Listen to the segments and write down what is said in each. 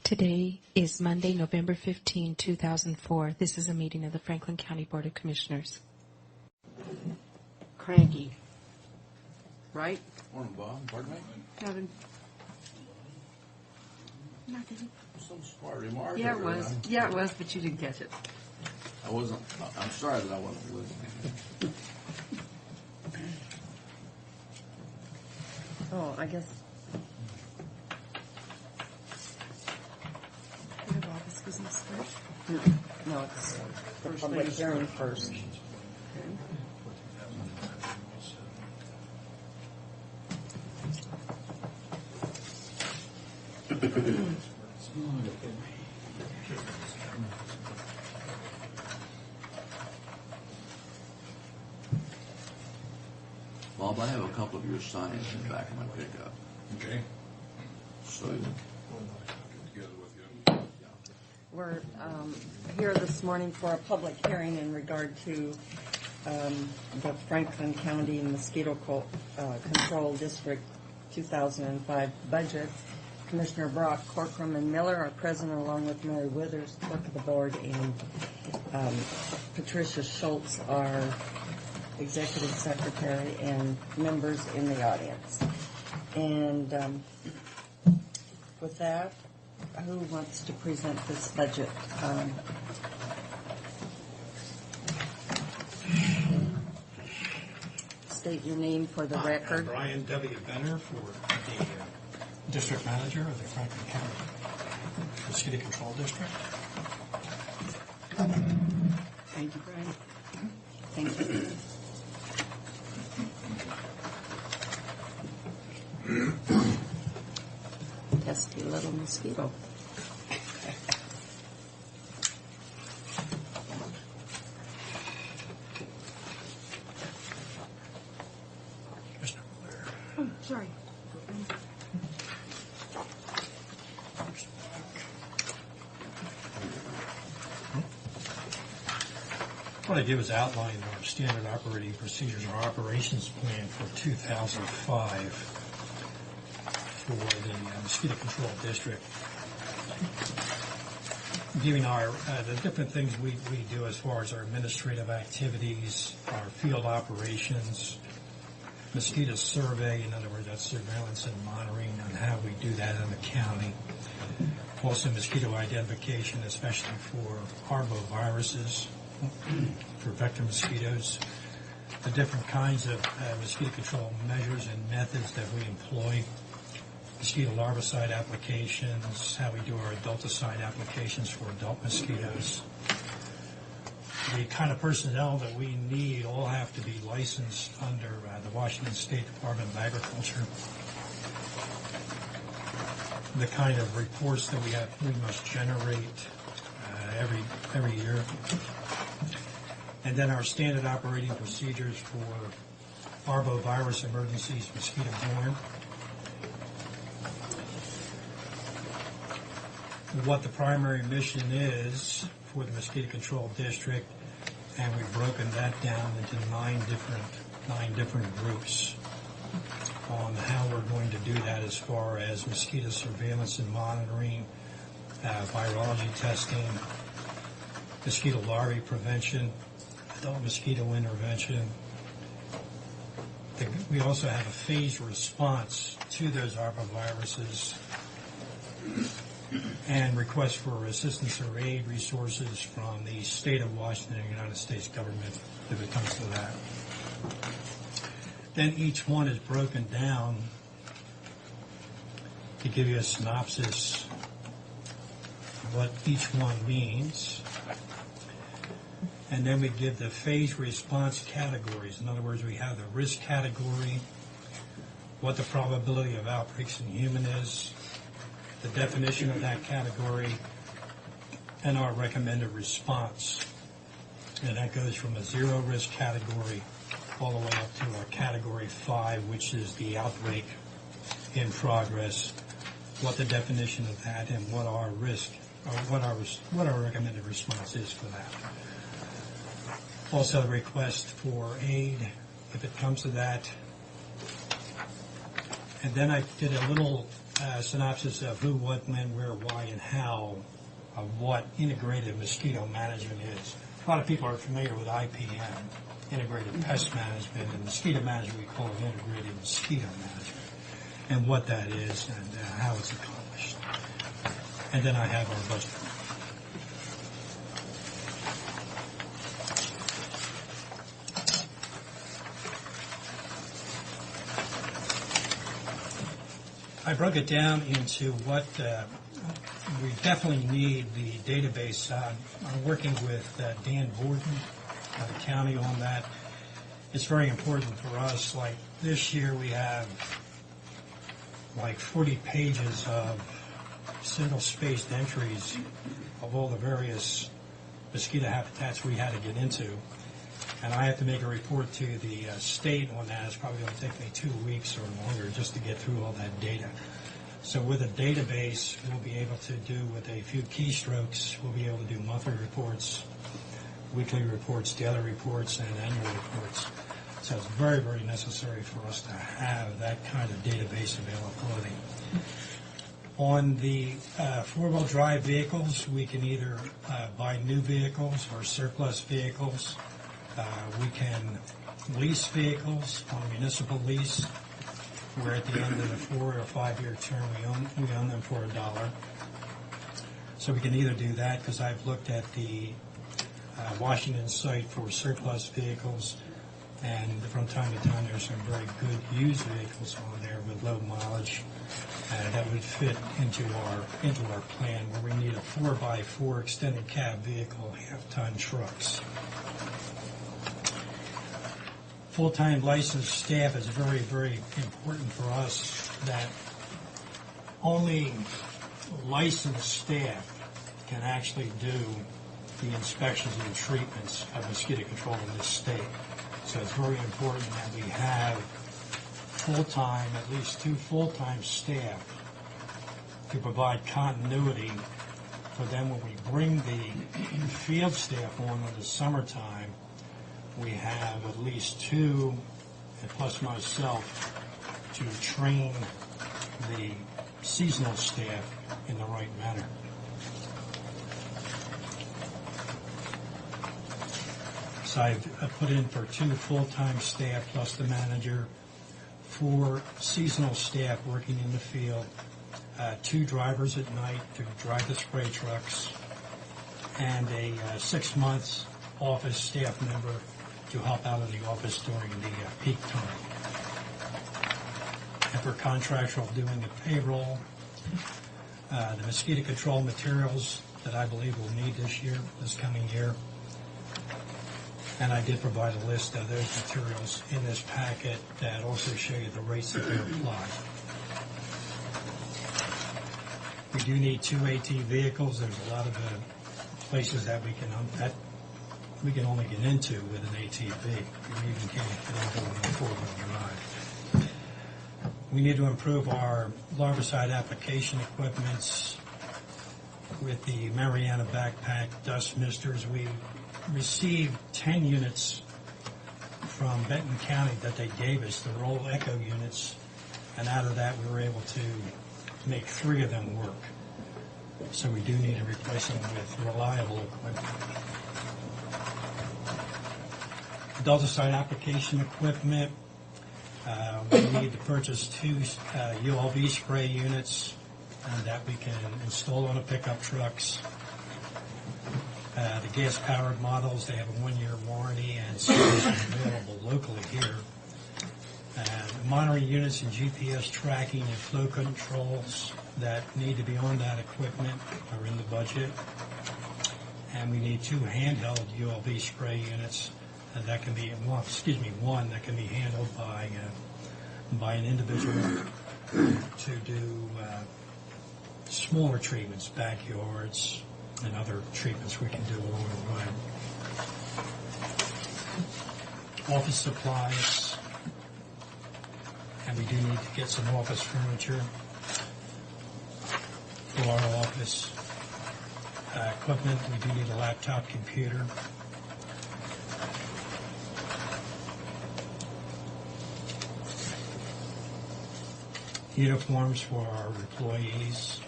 Today is Monday, November 15, 2004. This is a meeting of the Franklin County Board of Commissioners. Cranky. Right? Morning, Bob. Pardon me? Kevin? Nothing. Some smart remark. Yeah, it was. Yeah, it was, but you didn't catch it. I wasn't. I'm sorry that I wasn't listening. Oh, I guess. No, it's the public hearing first. Bob, I have a couple of your signs in the back of my pickup. Okay. So We're here this morning for a public hearing in regard to the Franklin County Mosquito Control District 2005 budget. Commissioner Brock, Corcoran, and Miller are present, along with Mary Withers, clerk of the board, and Patricia Schultz, our executive secretary, and members in the audience. And with that, who wants to present this budget? State your name for the record. I'm Brian W. Benner for the District Manager of the Franklin County Mosquito Control District. Thank you, Brian. Thank you. Pesky little mosquito. Commissioner Blair. Oh, sorry. What I did was outline our standard operating procedures, our operations plan for 2005 for the Mosquito Control District, giving our the different things we do as far as our administrative activities, our field operations, mosquito survey, in other words, that's surveillance and monitoring on how we do that in the county. Also mosquito identification, especially for arboviruses, for vector mosquitoes, the different kinds of mosquito control measures and methods that we employ, mosquito larvicide applications, how we do our adulticide applications for adult mosquitoes. The kind of personnel that we need all have to be licensed under the Washington State Department of Agriculture. The kind of reports that we must generate every year. And then our standard operating procedures for arbovirus emergencies, mosquito-borne. What the primary mission is for the Mosquito Control District, and we've broken that down into nine different groups on how we're going to do that as far as mosquito surveillance and monitoring, virology testing, mosquito larvae prevention, adult mosquito intervention. We also have a phased response to those arboviruses and requests for assistance or aid resources from the state of Washington and the United States government if it comes to that. Then each one is broken down to give you a synopsis of what each one means. And then we give the phase response categories. In other words, we have the risk category, what the probability of outbreaks in human is, the definition of that category, and our recommended response. And that goes from a zero risk category all the way up to our category 5, which is the outbreak in progress, what the definition of that and what our risk, or what our recommended response is for that. Also, a request for aid if it comes to that. And then I did a little synopsis of who, what, when, where, why, and how of what integrated mosquito management is. A lot of people are familiar with IPM, integrated pest management, and mosquito management we call it integrated mosquito management, and what that is and how it's accomplished. And then I have our budget. I broke it down into what we definitely need the database. I'm working with Dan Borden of the county on that. It's very important for us. Like this year we have like 40 pages of single-spaced entries of all the various mosquito habitats we had to get into. And I have to make a report to the state on that. It's probably going to take me 2 weeks or longer just to get through all that data. So with a database, we'll be able to do with a few keystrokes, we'll be able to do monthly reports, weekly reports, daily reports, and annual reports. So it's very, very necessary for us to have that kind of database availability. On the four-wheel drive vehicles, we can either buy new vehicles or surplus vehicles. We can lease vehicles on a municipal lease, where at the end of the 4 or 5 year term we own them for $1. So we can either do that, because I've looked at the Washington site for surplus vehicles, and from time to time there's some very good used vehicles on there with low mileage that would fit into our plan, where we need a 4x4 extended cab vehicle, half-ton trucks. Full-time licensed staff is very, very important for us. That only licensed staff can actually do the inspections and treatments of mosquito control in this state. So it's very important that we have full-time, at least 2 full-time staff to provide continuity for them when we bring the field staff on in the summertime. We have at least 2, and plus myself, to train the seasonal staff in the right manner. So I've put in for 2 full-time staff plus the manager, 4 seasonal staff working in the field, 2 drivers at night to drive the spray trucks, and a 6 months office staff member to help out in the office during the peak time. And for contractual doing the payroll, the mosquito control materials that I believe we'll need this coming year. And I did provide a list of those materials in this packet that also show you the rates that they apply. We do need 2 AT vehicles. There's a lot of places that we can only get into with an ATV. We even can't get into with a 4-wheel drive. We need to improve our larvicide application equipments with the Mariana backpack dust misters. We received 10 units from Benton County that they gave us. They were all Echo units, and out of that we were able to make 3 of them work. So we do need to replace them with reliable equipment. Adulticide application equipment. We need to purchase 2 ULV spray units that we can install on the pickup trucks. The gas-powered models, they have a 1-year warranty and service is available locally here. Monitoring units and GPS tracking and flow controls that need to be on that equipment are in the budget. And we need 2 handheld ULV spray units that can be, one that can be handled by an individual to do smaller treatments, backyards, and other treatments we can do along the way. Office supplies, and we do need to get some office furniture for our office. Equipment, we do need a laptop computer. uniforms for our employees.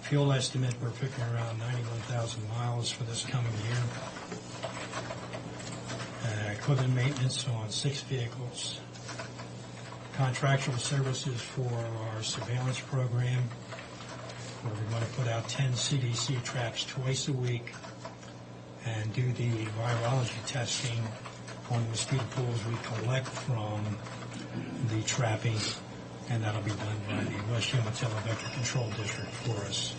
Fuel estimate, we're figuring around 91,000 miles for this coming year. Equipment maintenance on 6 vehicles. Contractual services for our surveillance program, where we're going to put out 10 CDC traps twice a week and do the virology testing on the mosquito pools we collect from the trapping, and that'll be done by the West Umatilla Vector Control District for us.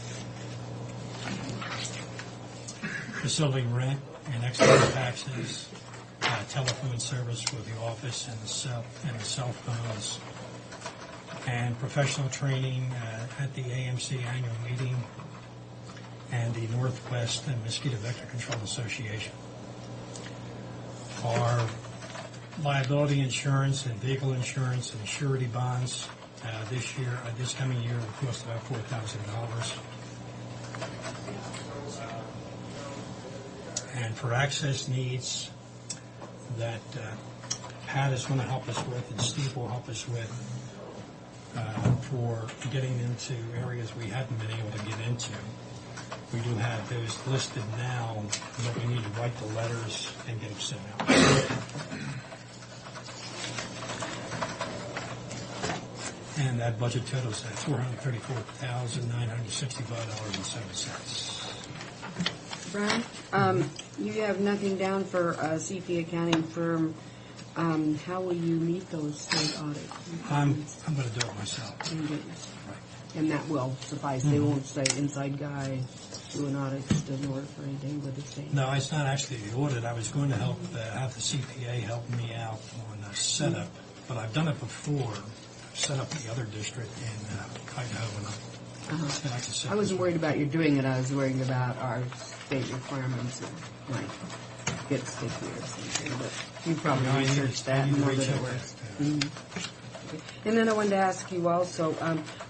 Facility rent and excise taxes, telephone service for the office and the cell phones, and professional training at the AMC annual meeting and the Northwest Mosquito Vector Control Association. Our liability insurance and vehicle insurance and surety bonds this coming year will cost about $4,000. And for access needs that Pat is going to help us with and Steve will help us with for getting into areas we hadn't been able to get into. We do have those listed now, but we need to write the letters and get them sent out. And that budget totals at $434,965.07. Brian, you have nothing down for a CP accounting firm. How will you meet those state audit I'm requirements? going to do it myself. And that will suffice. They won't say inside guy doing audits doesn't work or anything with the state. No, it's not actually the audit. I was going to have the CPA help me out on the setup, but I've done it before. I've set up the other district in Idaho, and I can set I wasn't this worried about you doing it. I was worried about our state requirements that might get sticky or something. But you probably No, I need to- researched I that need and to know that recheck it works. that. And then I wanted to ask you also,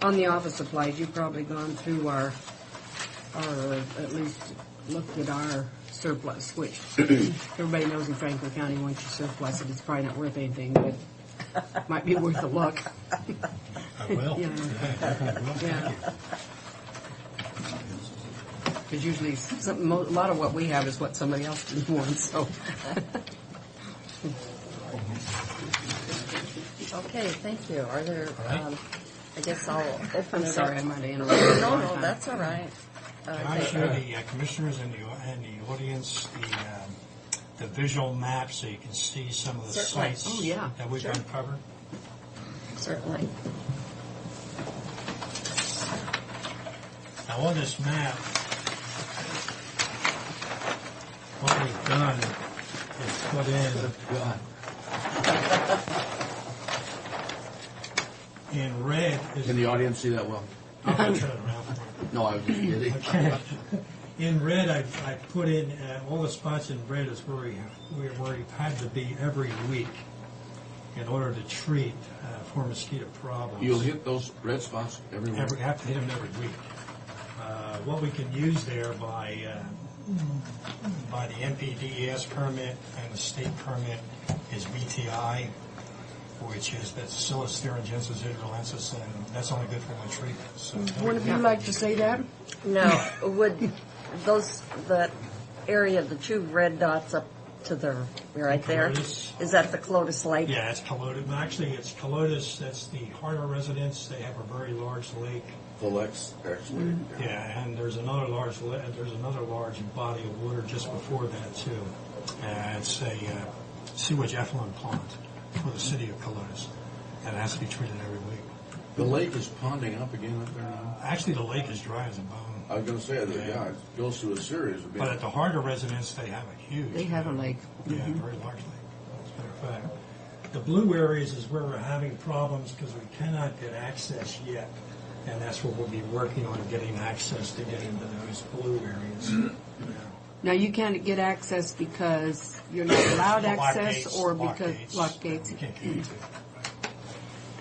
on the office supplies, you've probably gone through our at least looked at our surplus, which everybody knows in Franklin County, once you surplus it, it's probably not worth anything, but might be worth a look. I will. Yeah. Yeah, definitely will. Yeah. Thank you. Because usually a lot of what we have is what somebody else wants, so. Okay, thank you. Are there, All right. I guess I'll open I'm it up. sorry, I might have interrupted. No, that's all right. Can I show the commissioners and the audience the visual map so you can see some of the Certainly. sites Oh, yeah. that we've Sure. uncovered? Certainly. Now on this map, what we've done is put in red is... Can the audience see that well? I'll turn it around for you. No, I was just kidding. Okay. In red, I put in all the spots in red is where we've had to be every week in order to treat for mosquito problems. You'll hit those red spots everywhere? We have to hit them every week. What we can use there by the NPDES permit and the state permit is BTI, which is Bacillus thuringiensis hydrolensis, and that's only good for one treatment. So One of you like to say that? Now, would that area, the two red dots up to the, right there, Colotis. is that the Clotis Lake? Yeah, it's Colotis. Actually, it's Colotis. That's the Harder residence. They have a very large lake. The Lex, actually. Yeah, and there's another large body of water just before that too. It's a sewage effluent pond for the city of Colotis, and it has to be treated every week. The lake is ponding up again up there now. Actually, the lake is dry as a bone. I was going to say, that, yeah, it goes through a series of But at the Harder residence, they have a huge. They have a lake. Yeah, very large lake. As a matter of fact, the blue areas is where we're having problems because we cannot get access yet. And that's what we'll be working on, getting access to get into those blue areas. Yeah. Now, you can't get access because you're not allowed Lock access gates, or lock because gates. lock gates. We can't get into it.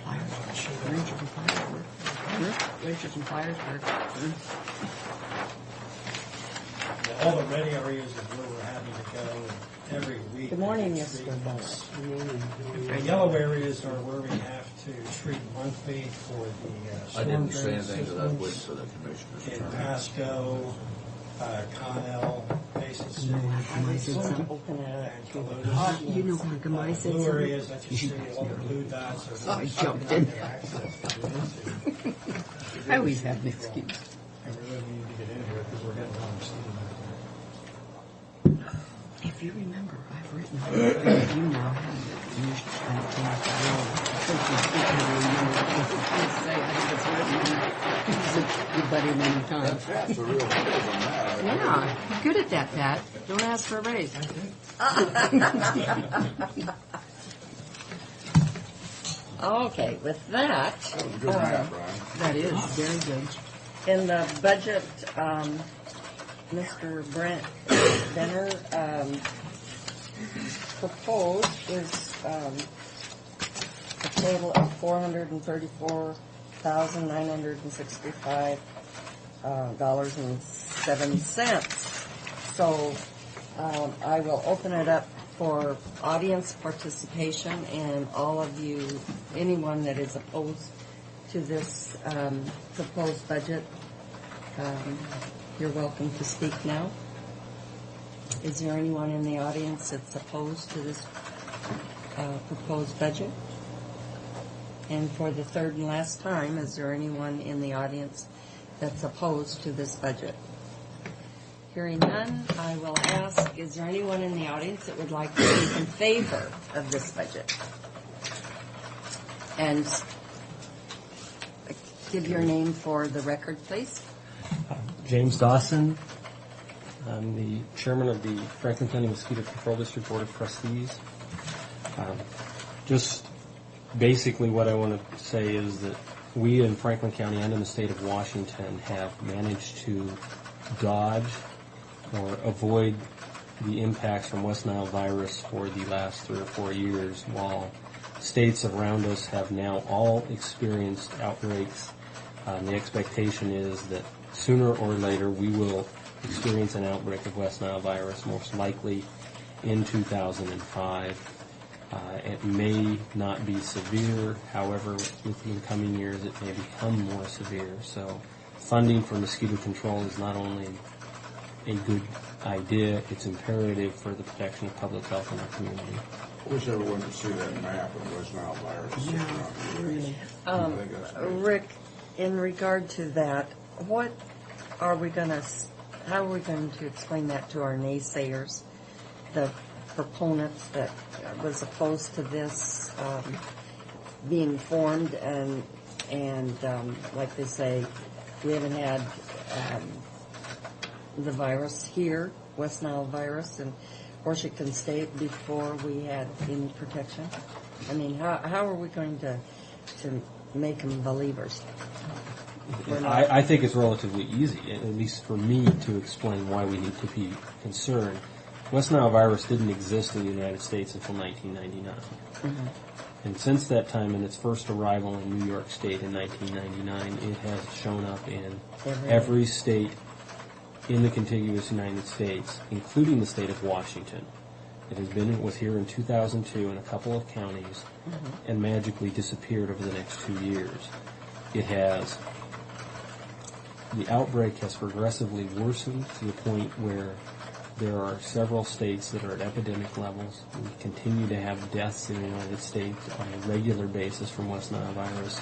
I'll show that. Wrenches and pliers work. Wrenches and pliers work. all the red areas is where we're having to go every week. Good morning, to Mr. treat Bennett. these. The yellow areas are where we have to treat monthly for the I storm didn't say drain anything because I was waiting systems for the commissioner's in turn. Pasco, Connell, Basin City, I said something. Open it up. and Colotus. You know, like I said Blue something. areas that you see, all the blue dots are I jumped in. access to get into. I always have an excuse. And we really need to get in here because we're getting on steam out If you remember, I've written it. You now have it. You should try to change the rule. So you speak to the remember what you say. I think it's written in there. He's your buddy many times. That's a real good on that. Yeah, you're good at that, Pat. Don't ask for a raise. Okay, with that, That was a good map, Brian. That is very good. in the budget, Mr. Brent Benner proposed is a total of $434,965.07. So I will open it up for audience participation, and all of you, anyone that is opposed to this proposed budget, you're welcome to speak now. Is there anyone in the audience that's opposed to this proposed budget? And for the third and last time, is there anyone in the audience that's opposed to this budget? Hearing none, I will ask, is there anyone in the audience that would like to speak in favor of this budget? And give your name for the record, please. James Dawson. I'm the chairman of the Franklin County Mosquito Control District Board of Trustees. Just basically what I want to say is that we in Franklin County and in the state of Washington have managed to dodge or avoid the impacts from West Nile virus for the last 3 or 4 years, while states around us have now all experienced outbreaks. The expectation is that sooner or later we will experience an outbreak of West Nile virus, most likely in 2005. It may not be severe, however, within the coming years it may become more severe. So funding for mosquito control is not only a good idea, it's imperative for the protection of public health in our community. I wish everyone could see that map of West Nile virus. Really. I think that's great. Rick, in regard to that, what are we going to, how are we going to explain that to our naysayers, the proponents that was opposed to this being formed, and like they say, we haven't had the virus here, West Nile virus, in Washington State before we had any protection? I mean, how are we going to make them believers? I think it's relatively easy, at least for me, to explain why we need to be concerned. West Nile virus didn't exist in the United States until 1999. Mm-hmm. And since that time, in its first arrival in New York State in 1999, it has shown up in every state in the contiguous United States, including the state of Washington. It was here in 2002 in a couple of counties, and magically disappeared over the next 2 years. The outbreak has progressively worsened to the point where there are several states that are at epidemic levels. We continue to have deaths in the United States on a regular basis from West Nile virus.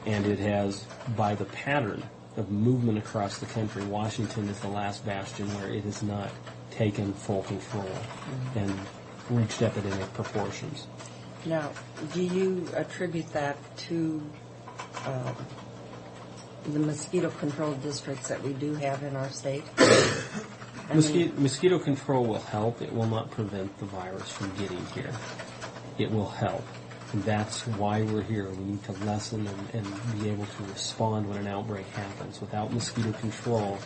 And it has, by the pattern of movement across the country, Washington is the last bastion where it has not taken full control and reached epidemic proportions. Now, do you attribute that to the mosquito control districts that we do have in our state? Mosquito control will help. It will not prevent the virus from getting here. It will help. And that's why we're here. We need to lessen and be able to respond when an outbreak happens. Without mosquito control,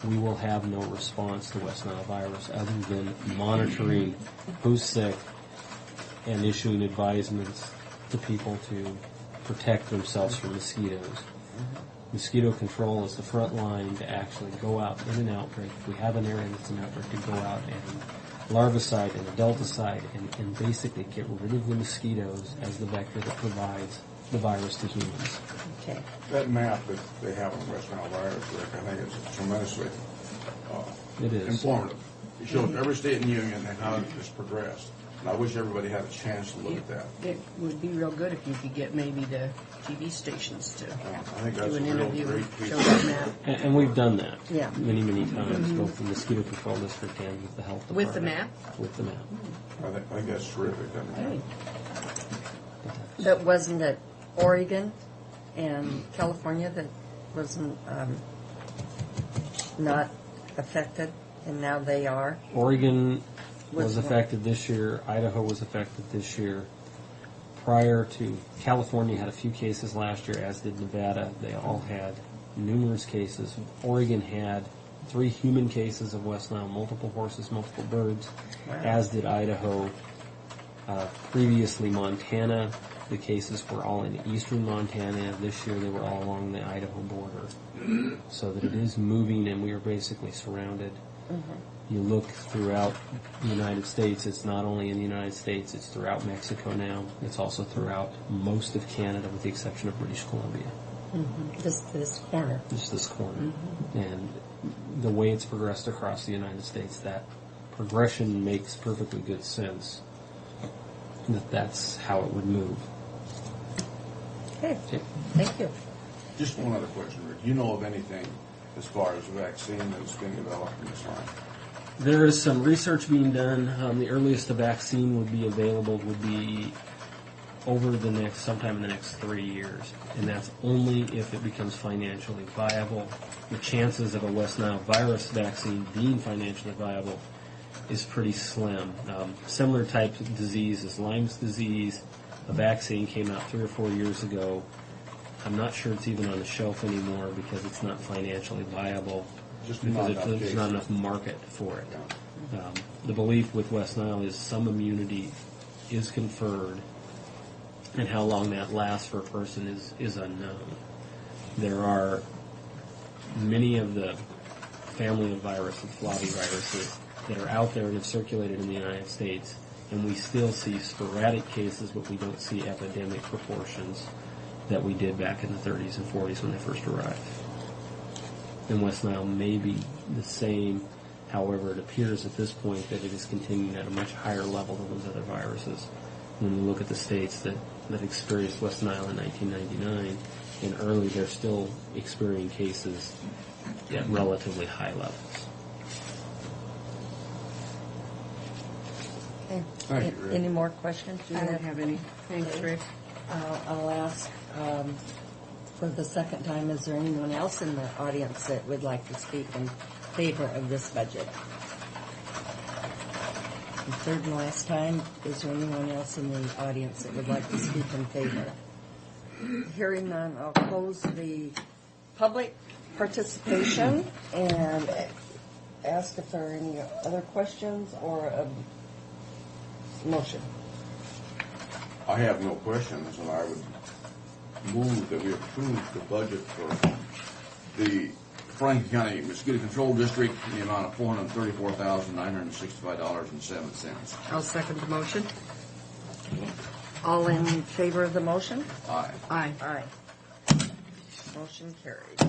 we will have no response to West Nile virus other than monitoring who's sick and issuing advisements to people to protect themselves from mosquitoes. Mosquito control is the front line to actually go out in an outbreak. If we have an area that's an outbreak, to go out and larvicide and adulticide and basically get rid of the mosquitoes as the vector that provides the virus to humans. Okay. That map that they have on West Nile virus, Rick, I think it's tremendously It is. informative. It shows every state in the union and how it's progressed. And I wish everybody had a chance to look at that. It would be real good if you could get maybe the TV stations to I think do that's a an real interview, great piece show of that map. And we've done that Yeah. many, many times, both the mosquito control district and with the health department. With the map? With the map. I think that's terrific. That map. Hey, But wasn't it Oregon and California that wasn't not affected, and now they are? Oregon was Was what? affected this year. Idaho was affected this year. Prior to, California had a few cases last year, as did Nevada. They all had numerous cases. Oregon had 3 human cases of West Nile, multiple horses, multiple birds, Wow. as did Idaho. Previously, Montana, the cases were all in eastern Montana. This year, they were all along the Idaho border. So that it is moving, and we are basically surrounded. You look throughout the United States, it's not only in the United States, it's throughout Mexico now. It's also throughout most of Canada, with the exception of British Columbia. This corner. Just this corner. And the way it's progressed across the United States, that progression makes perfectly good sense. That's how it would move. Okay, Okay. thank you. Just one other question, Rick. Do you know of anything as far as a vaccine that's being developed in this line? There is some research being done. The earliest a vaccine would be available would be sometime in the next 3 years, and that's only if it becomes financially viable. The chances of a West Nile virus vaccine being financially viable is pretty slim. Similar type of disease as Lyme's disease. A vaccine came out 3 or 4 years ago. I'm not sure it's even on the shelf anymore because it's not financially viable. Just Because not enough there's cases. not enough market for it. The belief with West Nile is some immunity is conferred, and how long that lasts for a person is unknown. There are many of the family of viruses, flaviviruses, that are out there and have circulated in the United States, and we still see sporadic cases, but we don't see epidemic proportions that we did back in the 30s and 40s when they first arrived. And West Nile may be the same. However, it appears at this point that it is continuing at a much higher level than those other viruses. When we look at the states that experienced West Nile in 1999 and early, they're still experiencing cases at relatively high levels. Okay. Thank you, Rick. Any more questions? I don't have any. Thanks, Rick. I'll ask for the second time, is there anyone else in the audience that would like to speak in favor of this budget? And third and last time, is there anyone else in the audience that would like to speak in favor? Hearing none, I'll close the public participation and ask if there are any other questions or a motion. I have no questions, and I would move that we approve the budget for the Franklin County Mosquito Control District in the amount of $434,965.07. I'll second the motion. All in favor of the motion? Aye. Aye. Aye. Motion carried.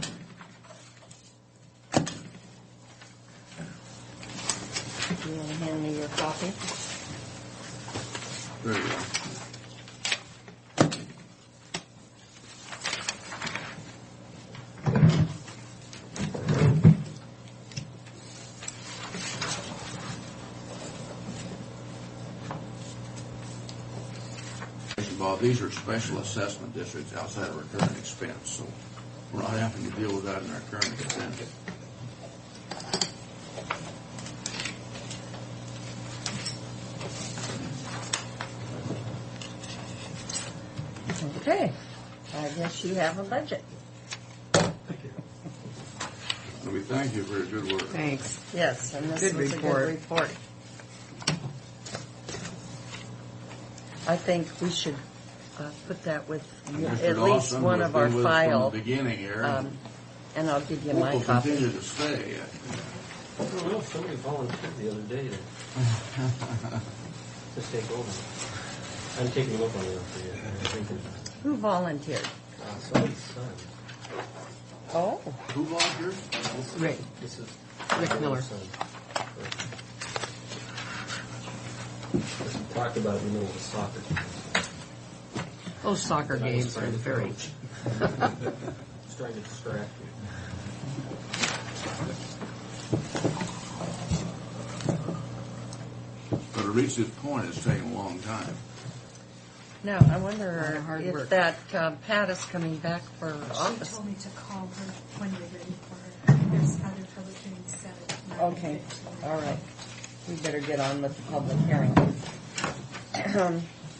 You want to hand me your copy? There you go. Bob, these are special assessment districts outside of our current expense, so we're not having to deal with that in our current expense. Okay. I guess you have a budget. And we thank you for your good work. Thanks. Yes, and this Good was report. a good report. I think we should put that with Mr. at least Dawson one has of our been with us file, from the beginning here. and I'll give you Hope my will copy. continue to stay. I don't know, somebody volunteered the other day to take over. I'm taking a look on it for you. I think it's Who volunteered? somebody's son. Oh, Who volunteered? Rick. This is Rick Miller. son. Talked about it in the middle of a soccer game. Those soccer games are very. Just trying to distract you. But to reach this point, it's taken a long time. now I wonder Hard if work. that Pat is coming back for She office. told me to call her when you're ready for her. There's other public hearings set at 9:15. Okay, all right. We better get on with the public hearing.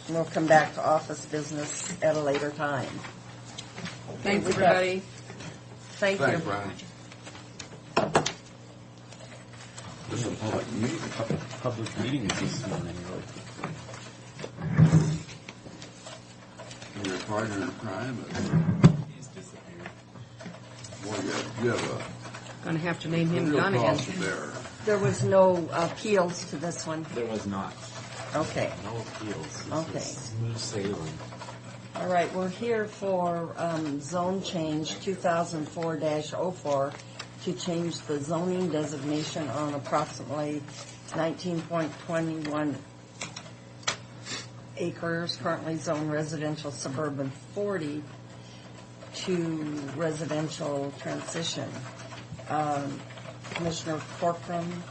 We'll come back to office business at a later time. Thanks, we got- everybody. Thank Thanks, you. Brian. This is a public meeting. Public meeting this morning, Your partner in crime. He's disappeared. Boy, you have Gonna have to name a him real Gun cross again. to bear. There was no appeals to this one. There was not. Okay. No appeals. This Okay. was smooth sailing. All right, we're here for zone change 2004-04 to change the zoning designation on approximately 19.21 acres, currently zoned residential suburban 40, to residential transition. Commissioner Corcoran,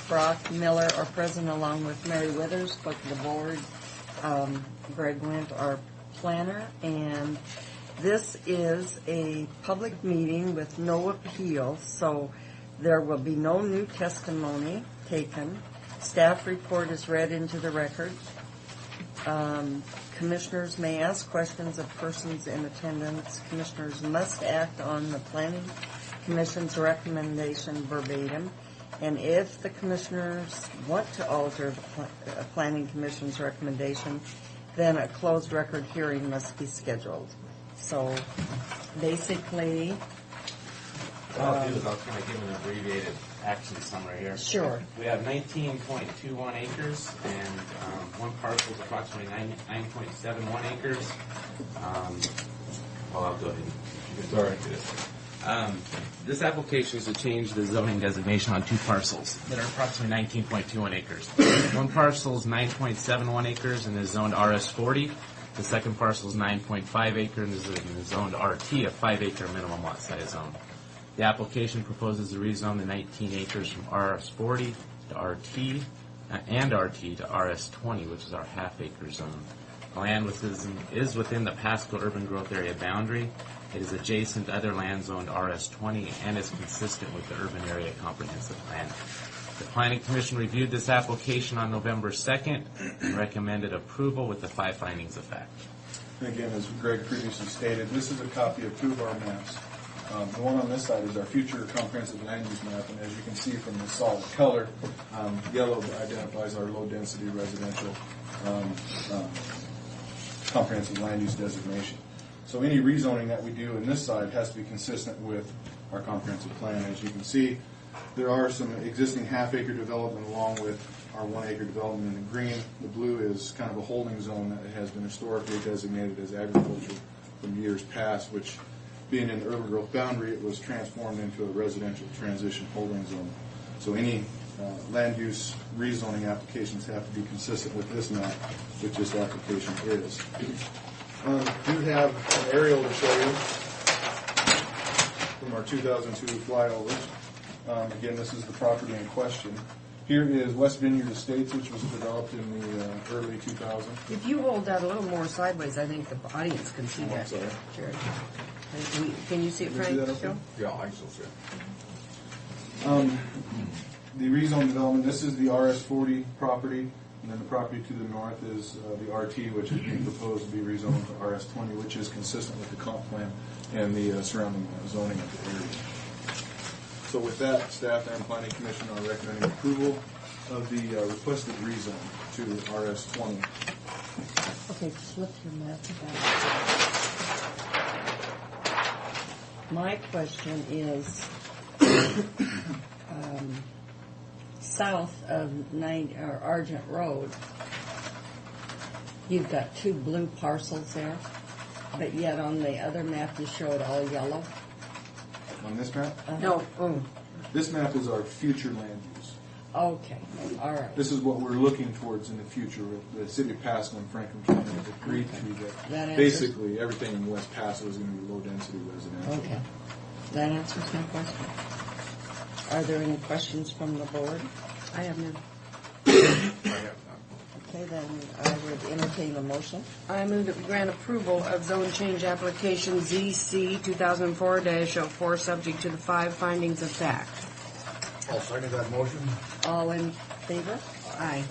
Brock, Miller are present along with Mary Withers, clerk of the board, Greg Wint, our planner, and this is a public meeting with no appeal, so there will be no new testimony taken. Staff report is read into the record. Commissioners may ask questions of persons in attendance. Commissioners must act on the planning commission's recommendation verbatim. And if the commissioners want to alter the planning commission's recommendation, then a closed record hearing must be scheduled. So basically, What I'll do is I'll kind of give an abbreviated action summary here. sure. We have 19.21 acres, and one parcel is approximately 9.71 acres. Well, I'll go ahead and go right to this. This application is to change the zoning designation on two parcels that are approximately 19.21 acres. One parcel is 9.71 acres and is zoned RS40. The second parcel is 9.5 acres and is zoned RT, a 5-acre minimum lot size zone. The application proposes to rezone the 19 acres from RS40 to RT and RT to RS20, which is our half-acre zone. The land is within the Pasco urban growth area boundary. It is adjacent to other land zoned RS20 and is consistent with the urban area comprehensive plan. The Planning Commission reviewed this application on November 2nd and recommended approval with the 5 findings of fact. Again, as Greg previously stated, this is a copy of 2 of our maps. The one on this side is our future comprehensive land use map, and as you can see from the solid color, yellow identifies our low-density residential comprehensive land use designation. So any rezoning that we do in this side has to be consistent with our comprehensive plan. As you can see, there are some existing half-acre development along with our 1-acre development in the green. The blue is kind of a holding zone that has been historically designated as agriculture from years past, which being in the urban growth boundary, it was transformed into a residential transition holding zone. So any land use rezoning applications have to be consistent with this map, which this application is. I do have an aerial to show you from our 2002 flyovers. Again, this is the property in question. Here is West Vineyard Estates, which was developed in the early 2000s. If you hold that a little more sideways, I think the audience can see Oh, I'm that. sorry. Jared. Can you see it, Can you Frank? see that okay? Joe? Yeah, I still see it. The rezone development, this is the RS40 property, and then the property to the north is the RT, which is being proposed to be rezoned to RS20, which is consistent with the comp plan and the surrounding zoning of the area. So with that, staff and planning commission are recommending approval of the requested rezone to RS20. Okay, flip your map back. My question is, south of Argent Road, you've got 2 blue parcels there, but yet on the other map you show it all yellow. On this map? No, This map is our future land use. Okay, all right. This is what we're looking towards in the future. The city of Pasco and Franklin County have agreed to That that answers- basically everything in West Pasco is going to be low-density residential. Okay, that answers my question. Are there any questions from the board? I have none. Okay, then I would entertain a motion. I move that we grant approval of zone change application ZC 2004-04, subject to the 5 findings of fact. I'll second that motion. All in favor? Aye.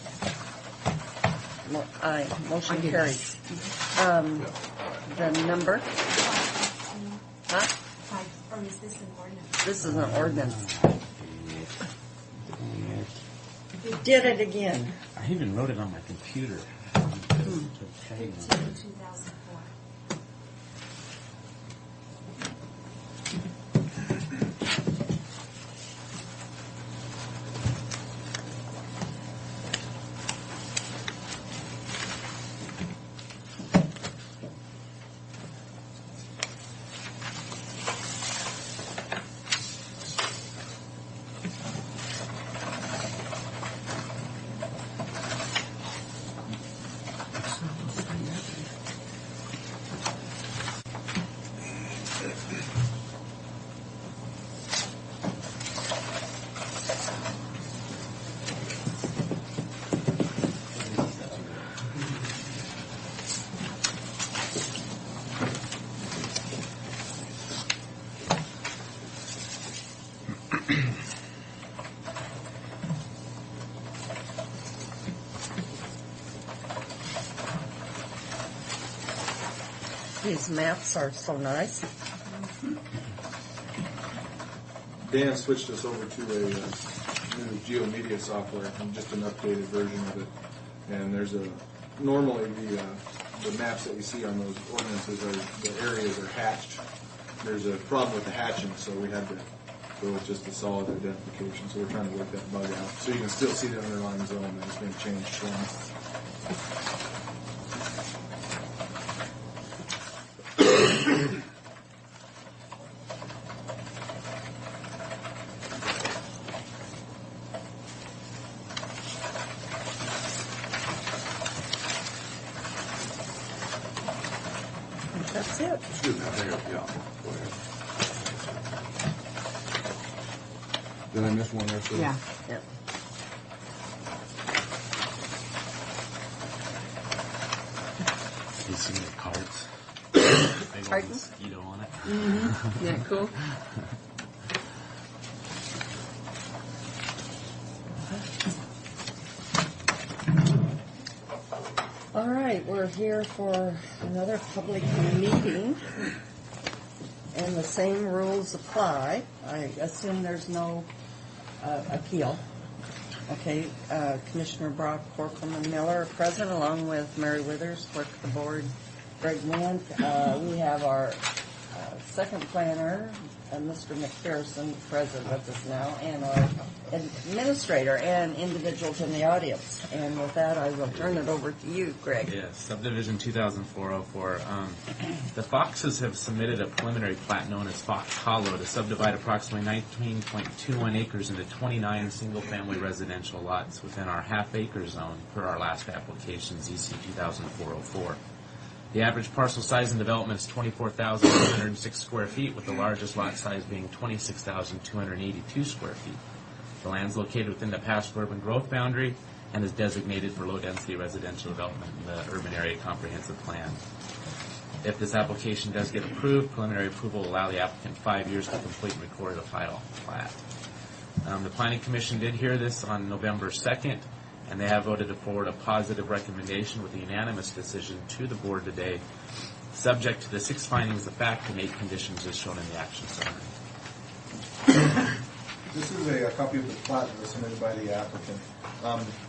Aye, motion I did. carries. The number? Huh? 5, or is this an ordinance? This is an ordinance. Did it again. I even wrote it on my computer. 15, 2004. These maps are so nice. Dan switched us over to a new GeoMedia software and just an updated version of it. And there's normally the maps that you see on those ordinances the areas are hatched. There's a problem with the hatching, so we had to go with just a solid identification. So we're trying to work that bug out. So you can still see the underlying zone that has been changed from. That's it. Excuse me, I think, yeah, go ahead. Did I miss one there, sir? Yeah. Yep. You see the cards? Big old Pardon? mosquito on it. Isn't that cool? All right, we're here for another public meeting, and the same rules apply. I assume there's no appeal. Okay, Commissioner Brock, Corcoran, and Miller are present, along with Mary Withers, clerk of the board, Greg Went. We have our second planner, Mr. McPherson, present with us now, and our administrator and individuals in the audience. And with that, I will turn it over to you, Greg. Yes, subdivision 2004-04. The Foxes have submitted a preliminary plat known as Fox Hollow to subdivide approximately 19.21 acres into 29 single-family residential lots within our half-acre zone per our last application, ZC 2004-04. The average parcel size in development is 24,106 square feet, with the largest lot size being 26,282 square feet. The land is located within the Pasco urban growth boundary and is designated for low-density residential development in the urban area comprehensive plan. If this application does get approved, preliminary approval will allow the applicant 5 years to complete and record the final plat. The Planning Commission did hear this on November 2nd, and they have voted to forward a positive recommendation with a unanimous decision to the board today, subject to the 6 findings of fact and 8 conditions as shown in the action summary. This is a copy of the plat that was submitted by the applicant.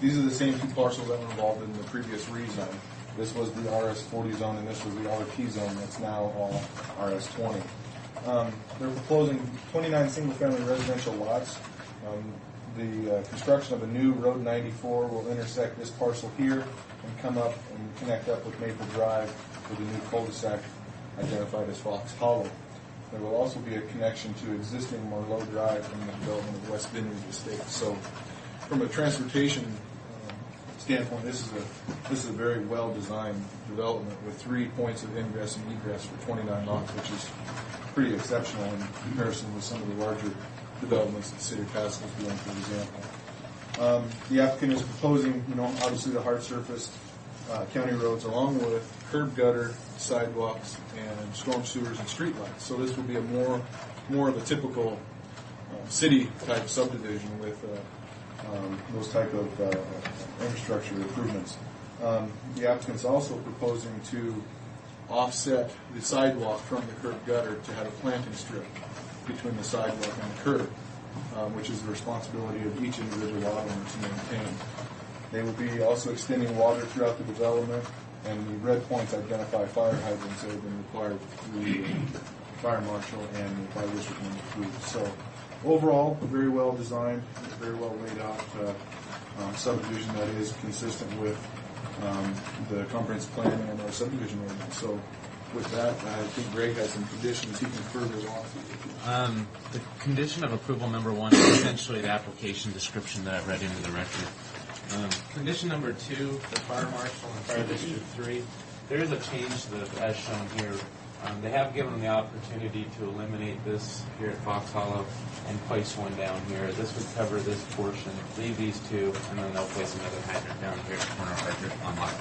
These are the same 2 parcels that were involved in the previous rezone. This was the RS40 zone, and this was the RP zone that's now all RS20. They're proposing 29 single-family residential lots. The construction of a new Road 94 will intersect this parcel here and come up and connect up with Maple Drive with a new cul-de-sac identified as Fox Hollow. There will also be a connection to existing Marlowe Drive from the development of West Vineyard Estate. So from a transportation standpoint, this is a very well-designed development with 3 points of ingress and egress for 29 lots, which is pretty exceptional in comparison with some of the larger developments that the city of Pasco is doing, for example. The applicant is proposing, obviously the hard surface county roads along with curb gutter, sidewalks, and storm sewers and street lights. So this will be a more of a typical city type subdivision with those type of infrastructure improvements. The applicant's also proposing to offset the sidewalk from the curb gutter to have a planting strip between the sidewalk and the curb, which is the responsibility of each individual lot owner to maintain. They will be also extending water throughout the development, and the red points identify fire hydrants that have been required through the fire marshal and the fire district when approved. So overall, very well designed, very well laid out subdivision that is consistent with the comprehensive plan and our subdivision ordinance. So with that, I think Greg has some conditions he can further on. The condition of approval number 1 is essentially the application description that I've read into the record. Condition number 2, the fire marshal and fire district 3, there is a change as shown here. They have given them the opportunity to eliminate this here at Fox Hollow and place one down here. This would cover this portion, leave these 2, and then they'll place another hydrant down here at corner hydrant on lot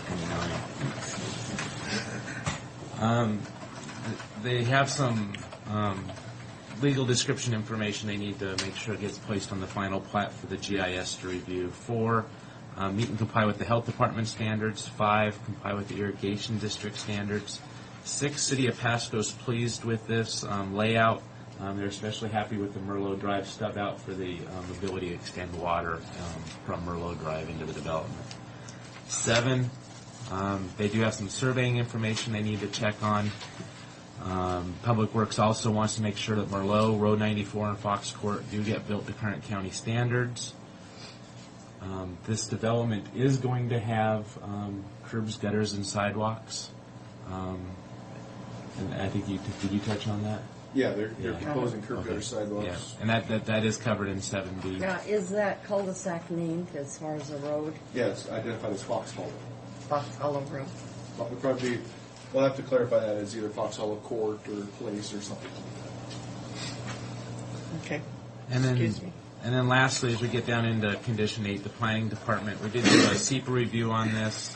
29. They have some legal description information they need to make sure it gets placed on the final plat for the GIS to review. 4, meet and comply with the health department standards. 5, comply with the irrigation district standards. 6, City of Pasco is pleased with this layout. They're especially happy with the Merlot Drive stub out for the ability to extend water from Merlot Drive into the development. 7, they do have some surveying information they need to check on. Public Works also wants to make sure that Merlot, Road 94, and Fox Court do get built to current county standards. This development is going to have curbs, gutters, and sidewalks. And I think did you touch on that? Yeah, they're proposing curb gutter sidewalks. Yeah, and that is covered in 7B. Now, is that cul-de-sac named as far as the road? Yeah, it's identified as Fox Hollow. Fox Hollow Road. We'll have to clarify that as either Fox Hollow Court or Place or something like that. Okay. Excuse me. And then lastly, as we get down into Condition 8, the Planning Department, we did do a SEPA review on this.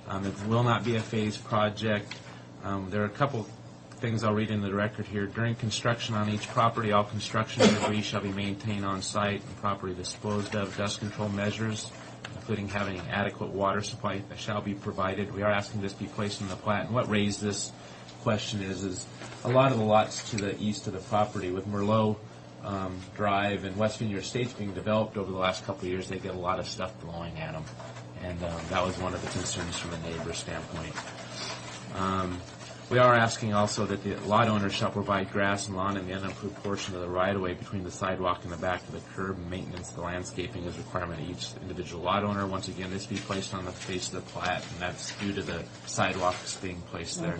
It will not be a phased project. There are a couple things I'll read into the record here. During construction on each property, all construction debris shall be maintained on site and properly disposed of. Dust control measures, including having an adequate water supply, shall be provided. We are asking this be placed in the plat. And what raised this question is a lot of the lots to the east of the property with Merlot Drive and West Vineyard Estates being developed over the last couple of years, they get a lot of stuff blowing at them. And that was one of the concerns from a neighbor standpoint. We are asking also that the lot owner shall provide grass and lawn in the unimproved portion of the right-of-way between the sidewalk and the back of the curb. Maintenance of the landscaping is a requirement of each individual lot owner. Once again, this be placed on the face of the plat, and that's due to the sidewalks being placed there.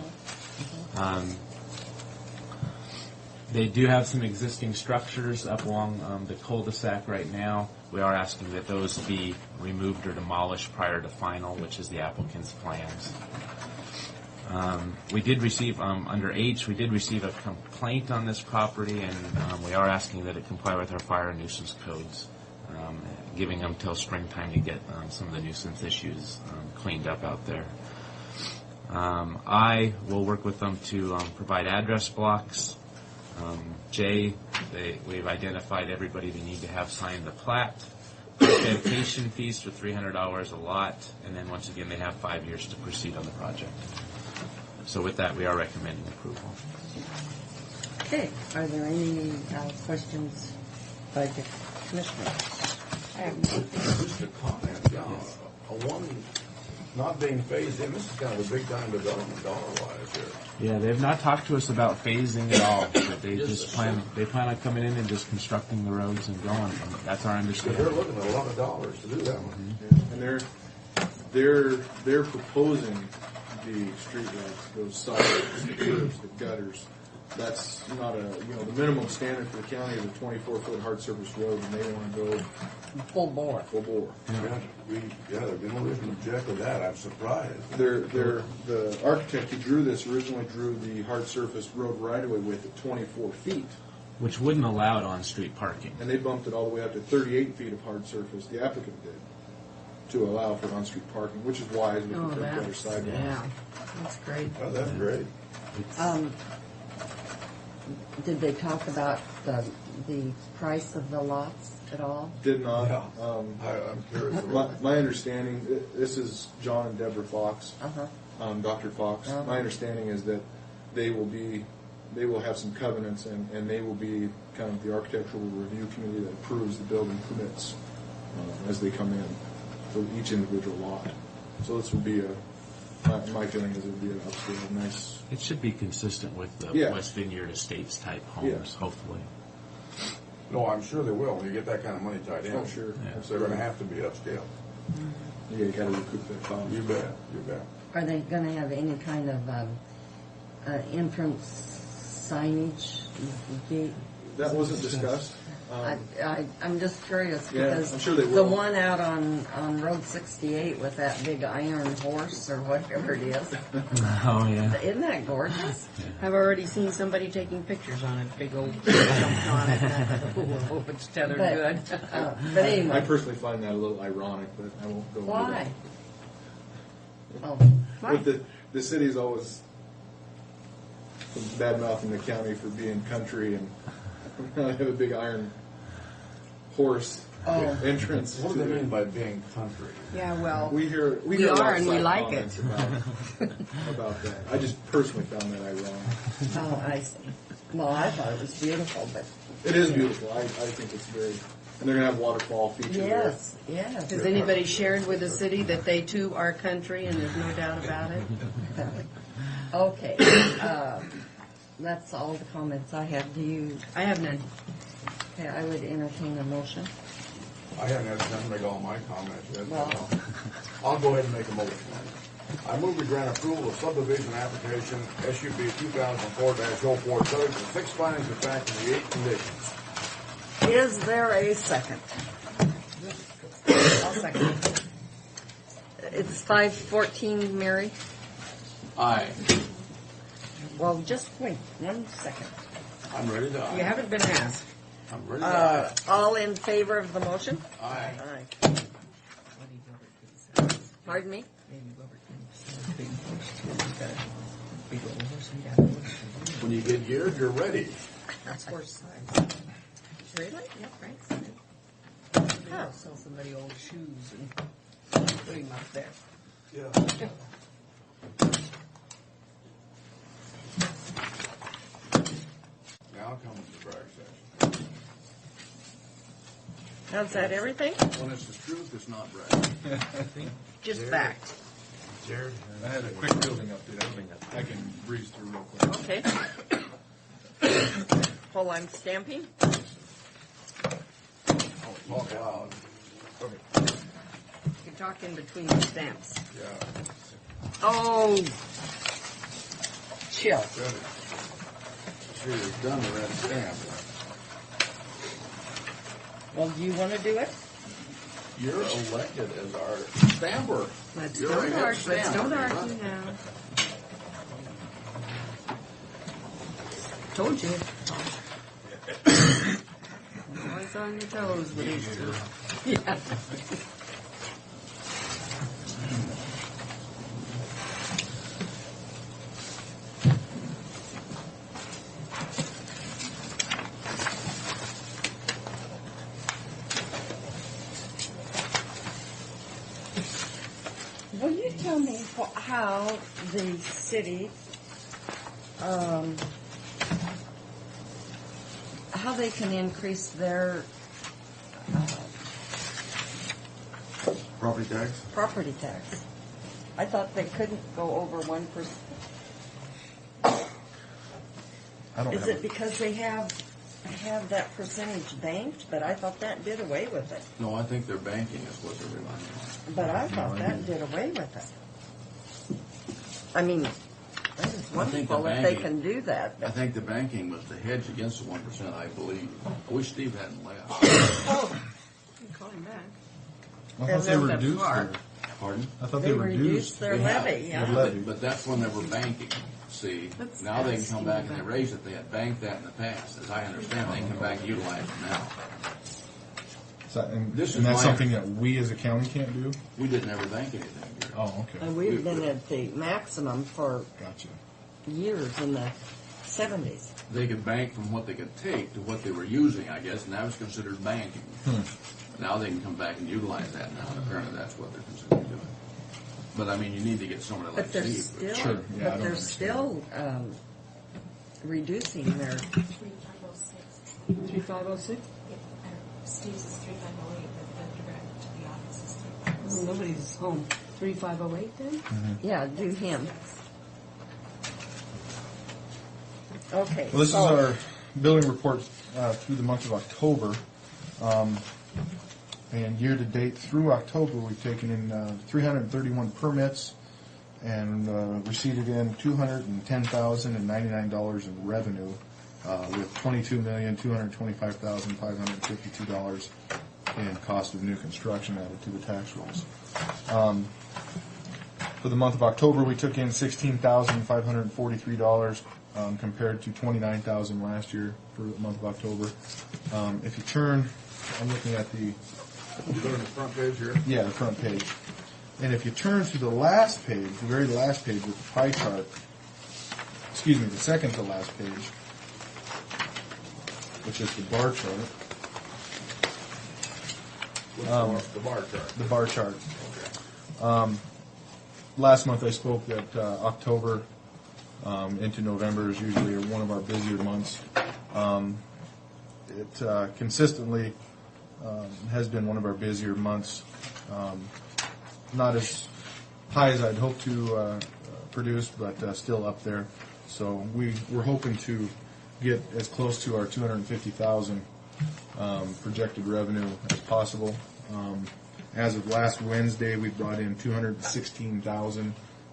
They do have some existing structures up along the cul-de-sac right now. We are asking that those be removed or demolished prior to final, which is the applicant's plans. We did receive, under H, we did receive a complaint on this property, and we are asking that it comply with our fire and nuisance codes, giving them till springtime to get some of the nuisance issues cleaned up out there. I will work with them to provide address blocks. J, we've identified everybody they need to have signed the plat. Dedication fees for $300 a lot, and then once again they have 5 years to proceed on the project. So with that, we are recommending approval. Okay. Are there any questions by the commissioner? I have none. Just a comment. not being phased in, this is kind of a big time development dollar-wise here. Yeah, they've not talked to us about phasing at all, but they Just just a plan, second. they plan on coming in and just constructing the roads and going, and that's our Because understanding. they're looking at a lot of dollars to do that one. And they're proposing the streetlights, those sidewalks, the curbs, the gutters. That's not the minimum standard for the county is a 24-foot hard surface road, and they want to go Full bore. full bore. The demolition objected that, I'm surprised. The architect who drew this originally drew the hard surface road right-of-way width at 24 feet, Which wouldn't allow it on-street parking. and they bumped it all the way up to 38 feet of hard surface, the applicant did, to allow for on-street parking, which is wise with Oh, the better that's, sidewalks. yeah, that's great. Oh, that's great. Did they talk about the price of the lots at all? Did not. I'm curious. My understanding, this is John and Deborah Fox, Uh-huh. Dr. Fox. Uh-huh. My understanding is that they will have some covenants, and they will be kind of the architectural review committee that approves the building permits as they come in for each individual lot. So this will be my feeling is it would be an upscale, nice. It should be consistent with the Yeah. West Vineyard Estates type Yeah. homes, hopefully. No, I'm sure they will. When you get that kind of money tied in. Oh, sure. Yeah. They're going to have to be upscale. Yeah, you got to recoup that cost. You bet. You bet. Are they going to have any kind of entrance signage? gate? That wasn't discussed. I'm just curious Yeah, because I'm sure they the will. one out on Road 68 with that big iron horse or whatever it is, Oh, yeah. isn't that gorgeous? I've already seen somebody taking pictures on it, big old jumping on it. Hope it's tethered But, good. But I anyway, personally find that a little ironic, but I won't go into that. why? Oh, But the city's always bad mouthing the county for being country and have a big iron horse entrance. What to do they their- mean by being country? Yeah, well, We hear We hear a lot are, of and we side like comments it. about that. I just personally found that ironic. oh, I see. Well, I thought it was beautiful, but It is beautiful. I think it's very, and they're gonna have waterfall feature there. yes, yes. has anybody shared with the city that they too are country and there's no doubt about it? Okay, that's all the comments I have. Do you? I have none. Okay, I would entertain a motion. I haven't had time to make all my comments yet. Well- I'll go ahead and make a motion. I move to grant approval of subdivision application SUP 2004-04, subject to 6 findings of fact and the 8 conditions. Is there a second? I'll second. It's 5:14, Mary. Aye. Well, just wait 1 second. I'm ready to. You haven't been asked. I'm ready to. All in favor of the motion? Aye. Aye. Pardon me? When you get geared, you're ready. That's horse size. Really? Yeah, Frank's I'll sell somebody old shoes and put him up there. Yeah. Now comes the brag session. Is that everything? When it's the truth, it's not brag. Just fact. Jared? I had a quick building update. I can breeze through real quick. Okay. While I'm stamping? Talk loud. You can talk in between the stamps. Yeah. Oh, chill. Good. Sure, you've done the red stamp. Well, do you want to do it? You're elected as our stamper. Let's You're don't a head argue, let's stamper, don't right? argue now. Told you. Always on your toes with these two. Yeah. Will you tell me how the city, how they can increase their Property tax? property tax? I thought they couldn't go over 1%. I don't Is have it because they have that percentage banked? But I thought that did away with it. No, I think their banking is what they're relying on. But I thought that did away with it. I mean, that is I think the wonderful if they banking- can do that. I think the banking was the hedge against the 1%, I believe. I wish Steve hadn't left. Call him back. I And thought they then the reduced park. their, Pardon? I thought They they reduced reduced their They have. levy, yeah. Their levy. But that's when they were banking. See, Let's now they can ask come Steve back and they about raise it. They had banked that in the past. As I understand, they can come back and utilize it now. And This is that's my- something that we as a county can't do? We didn't ever bank anything here. Oh, okay. And we've been at the maximum for Gotcha. years in the 70s. They could bank from what they could take to what they were using, I guess, and that was considered banking. Now they can come back and utilize that now, and apparently that's what they're considering doing. But I mean, you need to get somebody like But they're Steve. still, Sure, yeah, I but don't they're understand. still reducing their. 3506. 3506? Steve's is 3508, but the direct to the office is 3506. Nobody's home. 3508 then? Yeah, do him. Okay. Well, this is so- our billing report through the month of October. And year-to-date through October, we've taken in 331 permits and received in $210,099 in revenue with $22,225,552 in cost of new construction added to the tax rolls. For the month of October, we took in $16,543 compared to $29,000 last year for the month of October. If you turn, I'm looking at the You go to the front page here. yeah, the front page. And if you turn to the last page, the very last page with the pie chart, excuse me, the second to last page, which is the bar chart, The bar chart. the bar chart. Okay. Last month I spoke that October into November is usually one of our busier months. It consistently has been one of our busier months. Not as high as I'd hoped to produce, but still up there. So we're hoping to get as close to our $250,000 projected revenue as possible. As of last Wednesday, we brought in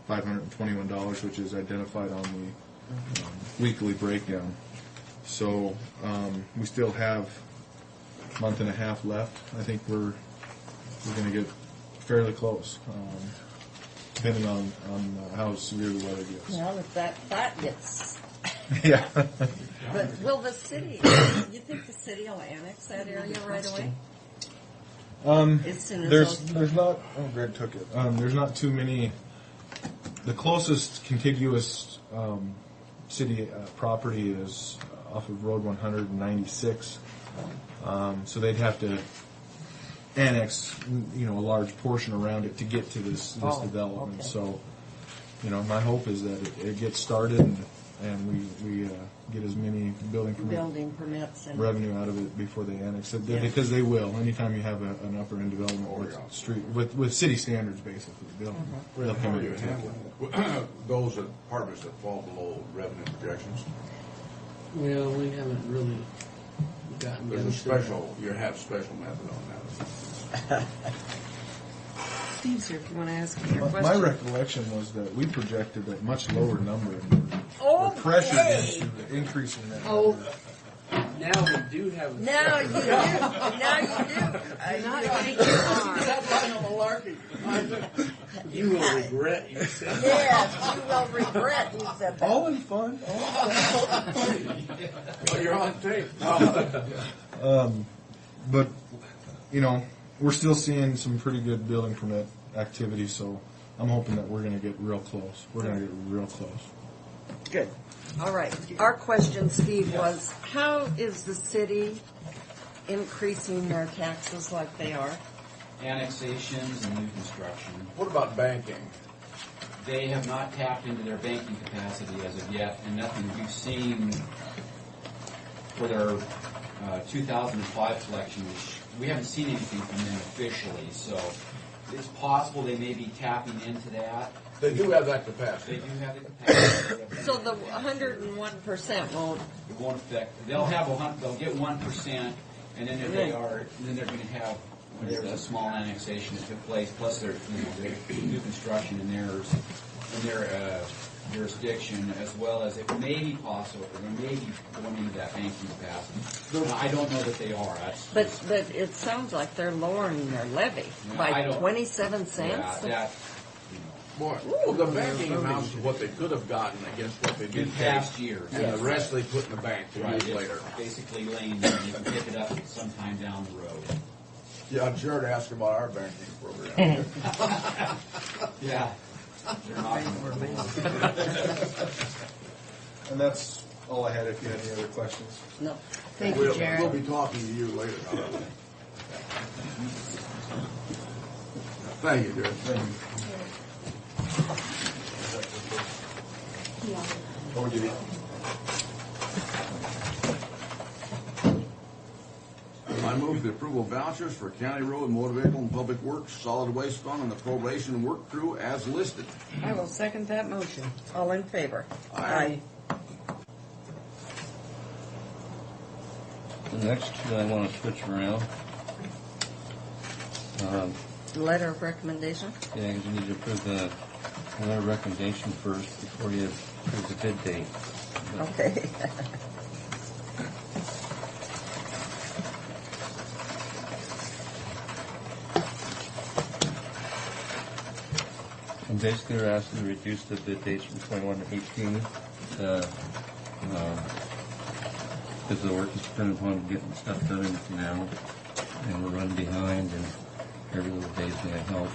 $216,521, which is identified on the weekly breakdown. So we still have a month and a half left. I think we're going to get fairly close, depending on how severe the weather gets. Well, if that gets. Yeah. But will the city? You think the city will annex that area right away? As soon as There's not. Oh, Greg took it. There's not too many. The closest contiguous city property is off of Road 196. So they'd have to annex, a large portion around it to get to this development. Okay. So, my hope is that it gets started and we get as many building permits and revenue out of it before they annex it, Yeah. because they will. Anytime you have an upper end development with street with city standards, basically, they'll come in You and take it. have those apartments that fall below revenue projections. Well, we haven't really gotten There's them a special, you have special method on that. Steve's here if you want to ask him your My question. recollection was that we projected a much lower number, and we're Okay. pressured into increasing that. Oh, now we do have. now you do. Now you do. Not You like You will regret you said that. Yes, you will regret you said that. All in fun. But you're on tape. But we're still seeing some pretty good building permit activity, so I'm hoping that we're going to get real close. We're going to get real close. Good. All right. Our question, Steve, was how is the city increasing their taxes like they are? Annexations and new construction. What about banking? They have not tapped into their banking capacity as of yet, and nothing we've seen for their 2005 collection, which we haven't seen anything from them officially. So it's possible they may be tapping into that. They do have that capacity. They do have the capacity. So the 101% won't, It won't affect, they'll get 1%, and then they're going to have, there was a small annexation that took place, plus their new construction in their jurisdiction, as well as it may be possible, or they may be going into that banking capacity. Now, I don't know that they are. but it sounds like they're lowering their levy I by don't- 27 cents. Yeah, Boy, well, the banking amounts to what they could have gotten against what they in did past take, years. and the rest they put in the bank to use It's later. basically laying there, you can pick it up sometime down the road. Yeah, I'm sure to ask about our banking program. Yeah. And that's all I had. If you had any other questions. No. Thank you, We'll Jared. be talking to you later. Thank you, Jared. Thank you. Or did he? I move the approval of vouchers for county road, motor vehicle, and public works, solid waste fund, and the probation work crew as listed. I will second that motion. All in favor? Aye. The next two I want to switch around. Letter of recommendation? Yeah, you need to approve the letter of recommendation first before you approve the bid date. Okay. And basically, we're asking to reduce the bid dates from 21 to 18 because the work is dependent upon getting stuff done now, and we're running behind, and every little day is going to help,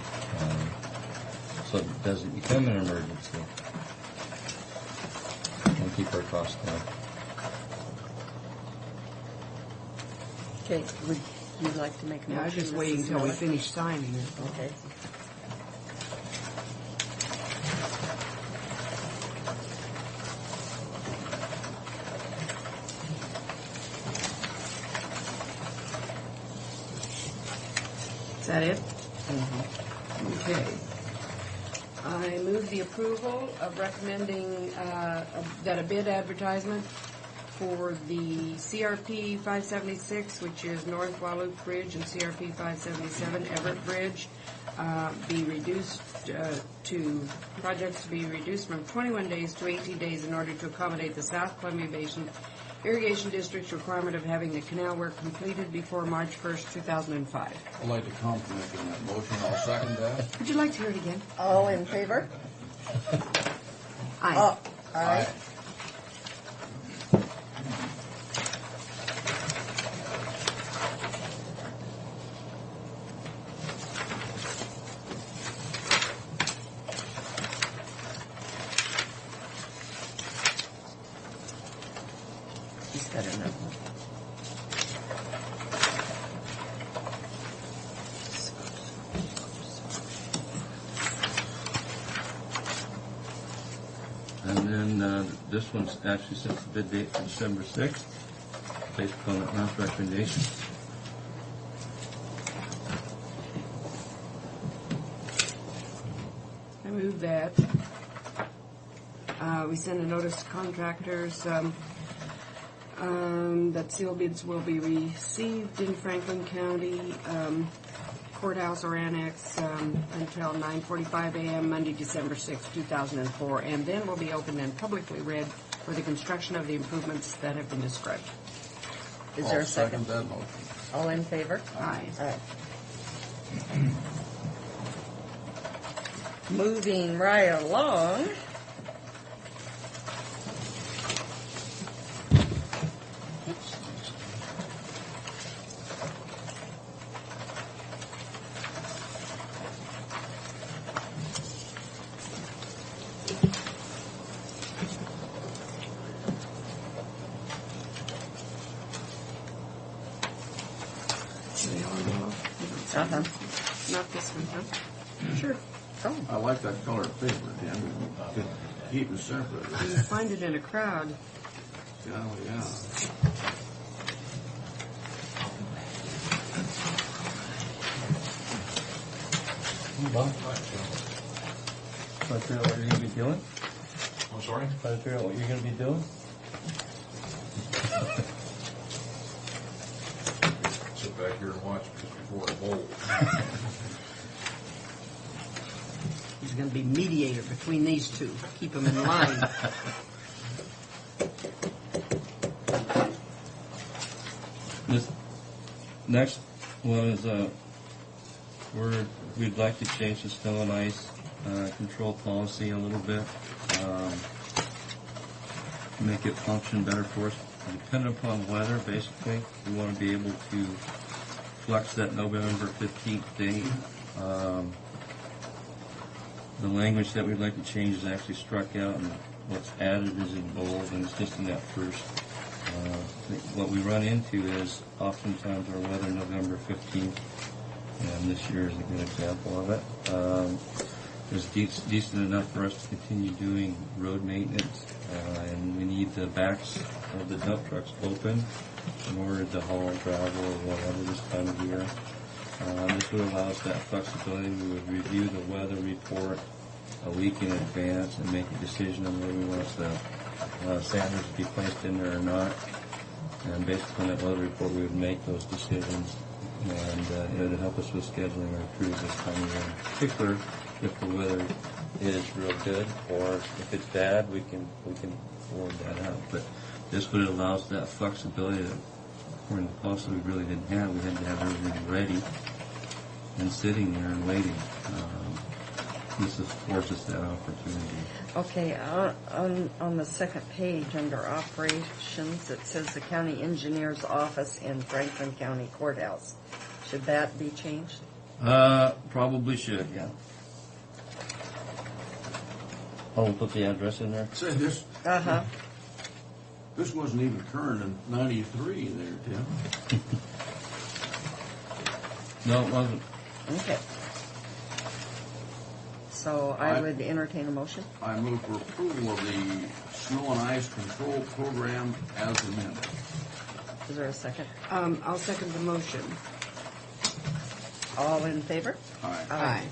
so it doesn't become an emergency. And keep our costs down. Okay, would you like to make a motion? Yeah, I was just waiting Mrs. until we Miller? finish signing it. Okay. Is that it? Okay. I move the approval of recommending that a bid advertisement for the CRP 576, which is North Walloop Bridge, and CRP 577 Everett Bridge, be reduced projects to be reduced from 21 days to 18 days in order to accommodate the South Columbia Basin Irrigation District's requirement of having the canal work completed before March 1st, 2005. I'd like to compliment you on that motion. I'll second that. Would you like to hear it again? All in favor? Aye. Aye. He's got another one. And then this one's actually sets the bid date for December 6th, based upon that last recommendation. I move that we send a notice to contractors that seal bids will be received in Franklin County courthouse or annex until 9:45 a.m. Monday, December 6, 2004, and then will be opened and publicly read for the construction of the improvements that have been described. Is there a I'll second? that motion. All in favor? Aye. Aye. Moving right along. Uh-huh. Not this one, huh? Sure. Oh, I like that colored paper, Dan. Could keep it separate. You find it in a crowd. Yeah. Bob? Trying to figure out what you're going to be doing? I'm sorry? Trying to figure out what you're going to be doing? Sit back here and watch just before I bowl. He's going to be mediator between these two. Keep them in line. This next one is we'd like to change the snow and ice control policy a little bit, make it function better for us. Depending upon weather, basically, we want to be able to flex that November 15th date. The language that we'd like to change is actually struck out, and what's added is in bold, and it's just in that first. What we run into is oftentimes our weather November 15th, and this year is a good example of it. It's decent enough for us to continue doing road maintenance, and we need the backs of the dump trucks open in order to haul gravel or whatever this time of year. This would allow us that flexibility. We would review the weather report a week in advance and make a decision on whether we want the sanders to be placed in there or not. And based on that weather report, we would make those decisions, and it would help us with scheduling our crews this time of year. In particular, if the weather is real good, or if it's bad, we can forward that out. But this would allow us that flexibility that, according to the policy, we really didn't have. We had to have everything ready and sitting there and waiting. This affords us that opportunity. Okay, on the second page, under operations, it says the county engineer's office in Franklin County Courthouse. Should that be changed? Probably should, yeah. Oh, we'll put the address in there? Say this. Uh-huh. This wasn't even current in '93 there, Tim. No, it wasn't. Okay. So I would entertain a motion. I move for approval of the snow and ice control program as amended. Is there a second? I'll second the motion. All in favor? Aye. Aye.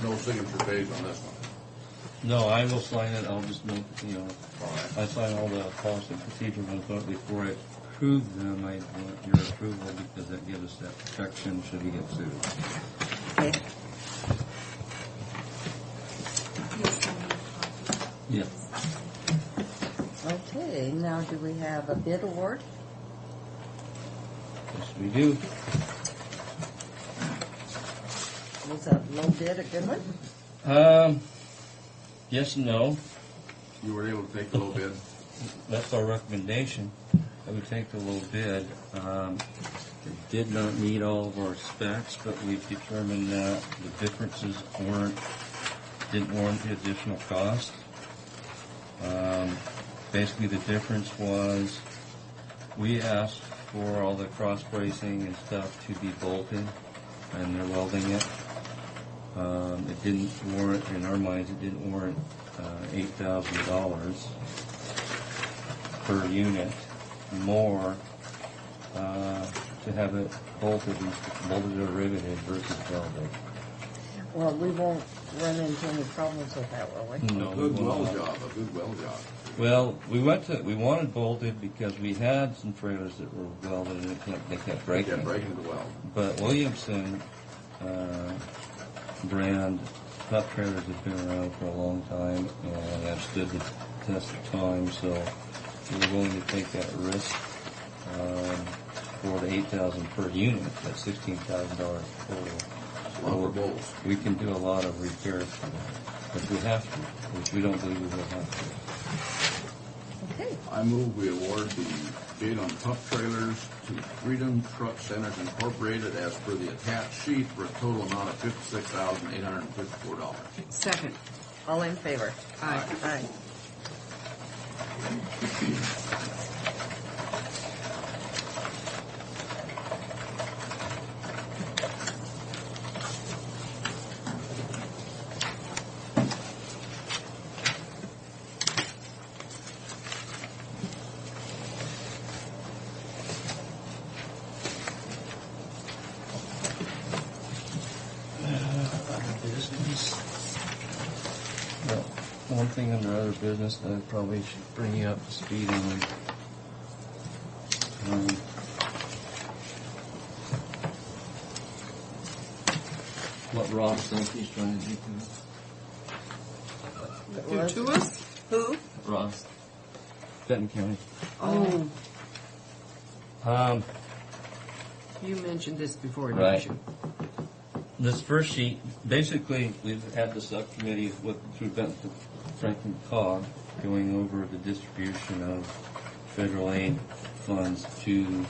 No signature page on this one. No, I will sign it. I'll just note, I sign all the policy and procedure ones, but before I approve them, I want your approval because that gives us that protection should we get sued. Okay. Yeah. Okay, now do we have a bid award? Yes, we do. Was that low bid a good one? Yes and no. You were able to take the low bid? That's our recommendation. I would take the low bid. It did not meet all of our specs, but we've determined that the differences didn't warrant the additional cost. Basically, the difference was we asked for all the cross bracing and stuff to be bolted, and they're welding it. It didn't warrant, in our minds, it didn't warrant $8,000 per unit more to have it bolted or riveted versus welded. Well, we won't run into any problems with that, will we? No, A good weld job. Well, we wanted bolted because we had some trailers that were welded and they kept breaking. The weld. But Williamson brand pup trailers have been around for a long time and have stood the test of time, so we were willing to take that risk for the $8,000 per unit. That's $16,000 total. We can do a lot of repairs for that, if we have to, which we don't believe we will have to. Okay. I move we award the bid on pup trailers to Freedom Truck Centers Incorporated as per the attached sheet for a total amount of $56,854. Second. All in favor? Aye. Aye. one thing under other business that I probably should bring you up to speed on. What Ross thinks he's trying to do Who to us? Who? Ross, Benton County. Oh. You mentioned this before, didn't Right. you? This first sheet, basically, we've had the subcommittee through Benton Franklin COG going over the distribution of federal aid funds to,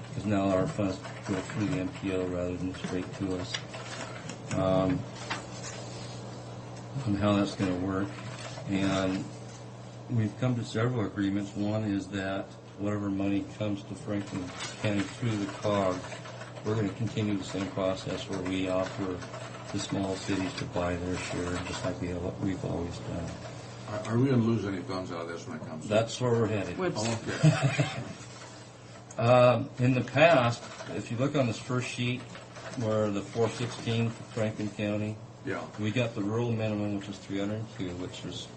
because now our funds go through the MPO rather than straight to us, and how that's going to work. And we've come to several agreements. One is that whatever money comes to Franklin County through the COG, we're going to continue the same process where we offer the small cities to buy their share, just like we've always done. Are we going to lose any funds out of this when it comes to That's where we're headed. okay. In the past, if you look on this first sheet, where the 416 for Franklin County, Yeah. we got the rural minimum, which was 302, which was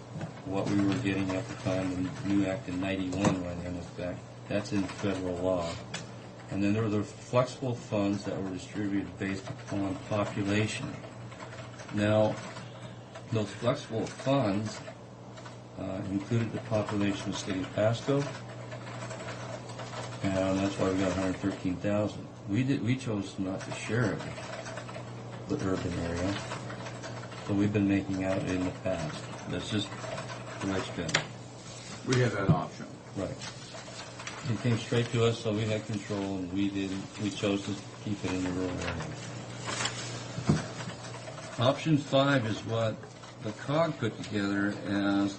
what we were getting at the time the new act in 91 went in effect. That's in federal law. And then there were the flexible funds that were distributed based upon population. Now, those flexible funds included the population of the state of Pasco, and that's why we got 113,000. We chose not to share it with the urban area, so we've been making out in the past. That's just the way it's been. We had that option. Right. It came straight to us, so we had control, and we didn't. We chose to keep it in the rural area. Option 5 is what the COG put together as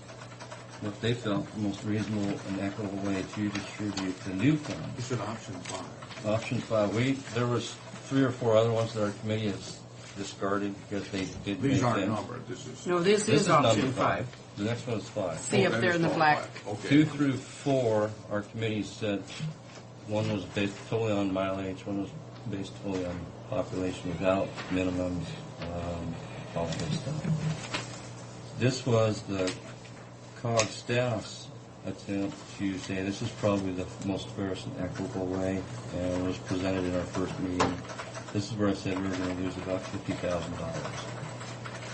what they felt the most reasonable and equitable way to distribute the new funds. You said option 5. Option 5. There was 3 or 4 other ones that our committee has discarded because they didn't These make aren't sense. numbered. No, this is number option 5. The next one is 5. See up there in the black. Okay. 2 through 4, our committee said one was based totally on mileage, one was based totally on population without minimums, all that stuff. This was the COG staff's attempt to say this is probably the most fairest and equitable way, and it was presented in our first meeting. This is where I said we were going to lose about $50,000.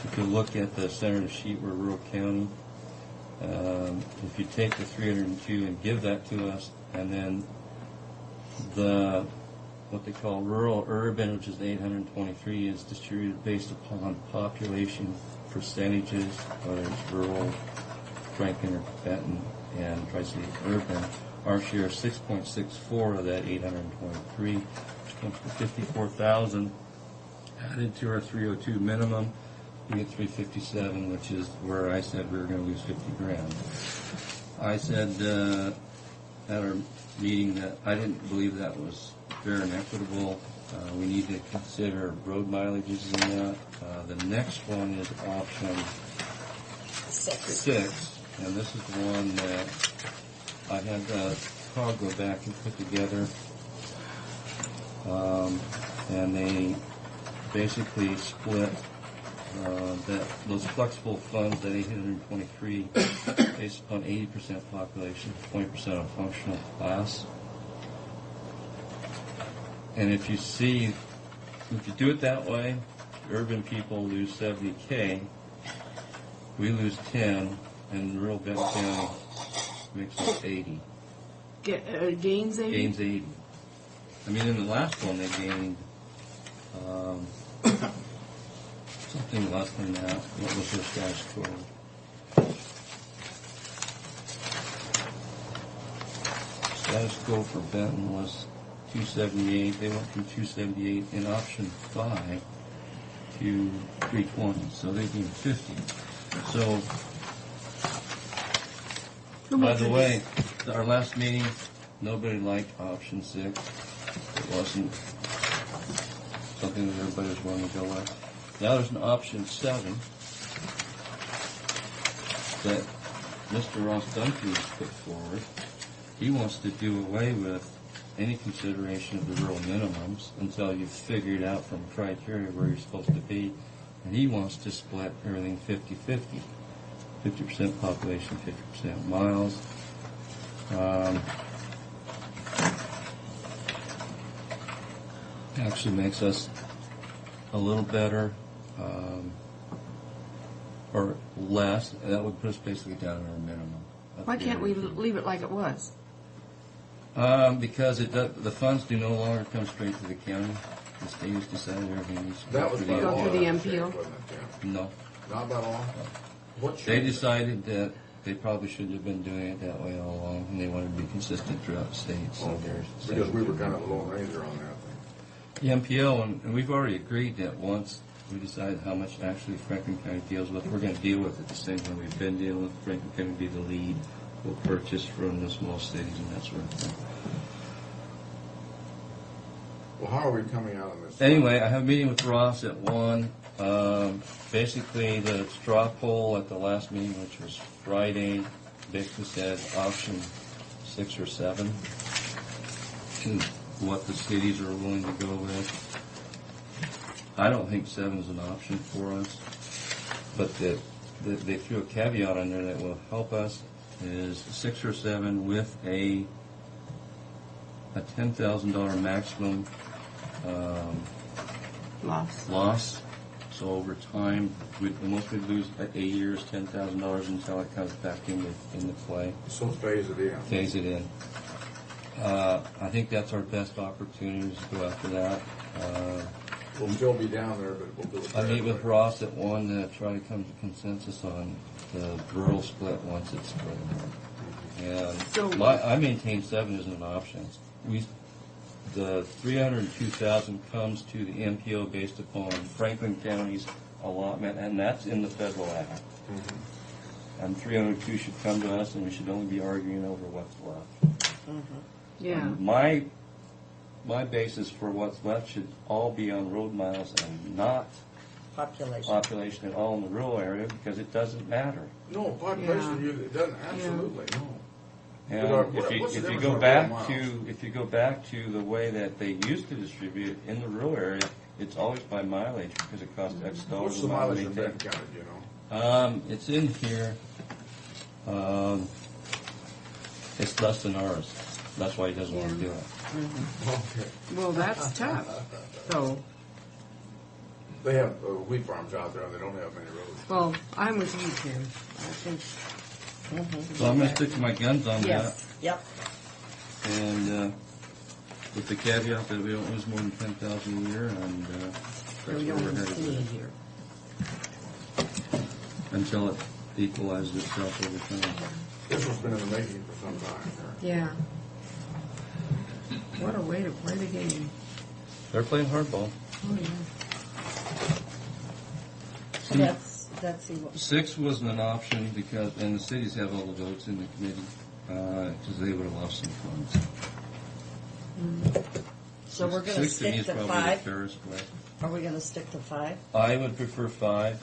If you look at the center of the sheet, we're rural county. If you take the 302 and give that to us, and then the what they call rural urban, which is 823, is distributed based upon population percentages, whether it's rural, Franklin, or Benton, and Tri-City urban. Our share is 6.64 of that 823, which comes to 54,000. Added to our 302 minimum, we get 357, which is where I said we were going to lose 50 grand. I said at our meeting that I didn't believe that was fair and equitable. We need to consider road mileages in that. The next one is option 6, and this is the one that I had COG go back and put together. And they basically split those flexible funds, that 823, based upon 80% population, 20% on functional class. And if you do it that way, urban people lose 70K, we lose 10, and rural Benton County makes up 80. Gains 80? Gains 80. I mean, in the last one, they gained something less than that. What was their status quo? Status quo for Benton was 278. They went from 278 in option 5 to 320. So they gained 50. So, by the way, our last meeting, nobody liked option 6. It wasn't something that everybody was willing to go with. Now there's an option 7 that Mr. Ross Dunphy has put forward. He wants to do away with any consideration of the rural minimums until you've figured out from criteria where you're supposed to be, and he wants to split everything 50-50. 50% population, 50% miles. Actually makes us a little better, or less. That would put us basically down at our minimum. Why can't we leave it like it was? Because the funds do no longer come straight to the county. The state has decided everything needs to That was by law. Go through the that's MPO? it, wasn't it, Tim? No. Not by law? What They changed? decided that they probably shouldn't have been doing it that way all along, and they wanted to be consistent throughout the state. So they're Because we were kind of the lone ranger on that thing. the MPO, and we've already agreed that once we decide how much actually Franklin County deals with, we're going to deal with it the same way we've been dealing with. Franklin County be the lead. We'll purchase from the small cities and that sort of thing. Well, how are we coming out on this? Anyway, I have a meeting with Ross at 1. Basically, the straw poll at the last meeting, which was Friday, basically said option 6 or 7 is what the cities are willing to go with. I don't think 7 is an option for us, but they threw a caveat on there that will help us is 6 or 7 with a $10,000 maximum loss. So over time, the most we lose at 8 years, $10,000 until it comes back into play. So phase it in. Phase it in. I think that's our best opportunity to go after that. We'll still be down there, but we'll do it. I meet with Ross at 1 to try to come to consensus on the rural split once it's split. And I maintain 7 isn't an option. The $302,000 comes to the MPO based upon Franklin County's allotment, and that's in the federal act. Mm-hmm. And $302 should come to us, and we should only be arguing over what's left. Mm-hmm. Yeah. And my basis for what's left should all be on road miles and not population at all in the rural area, because it doesn't matter. No, population, it doesn't, absolutely, no. And if you go back to the way that they used to distribute it in the rural area, it's always by mileage because it costs X dollars. What's the mileage in Benton County, do you know? It's in here. It's less than ours. That's why he doesn't want to do it. Mm-hmm. Okay. Well, that's tough. So, They have wheat farms out there, and they don't have many roads. well, I'm with you, Tim. I think. So I'm going to stick to my guns on Yes. Yep. that. And with the caveat that we don't lose more than $10,000 a year, and that's We where don't we're want to headed see with it it. here. Until it equalizes itself over time. This one's been in the making for some time. Yeah. What a way to play the game. They're playing hardball. Oh, yeah. So that's the 6 wasn't an option because, and the cities have all the votes in the committee, because they would have lost some funds. So we're going to 6 to me stick is to probably 5? the fairest way. Are we going to stick to 5? I would prefer 5.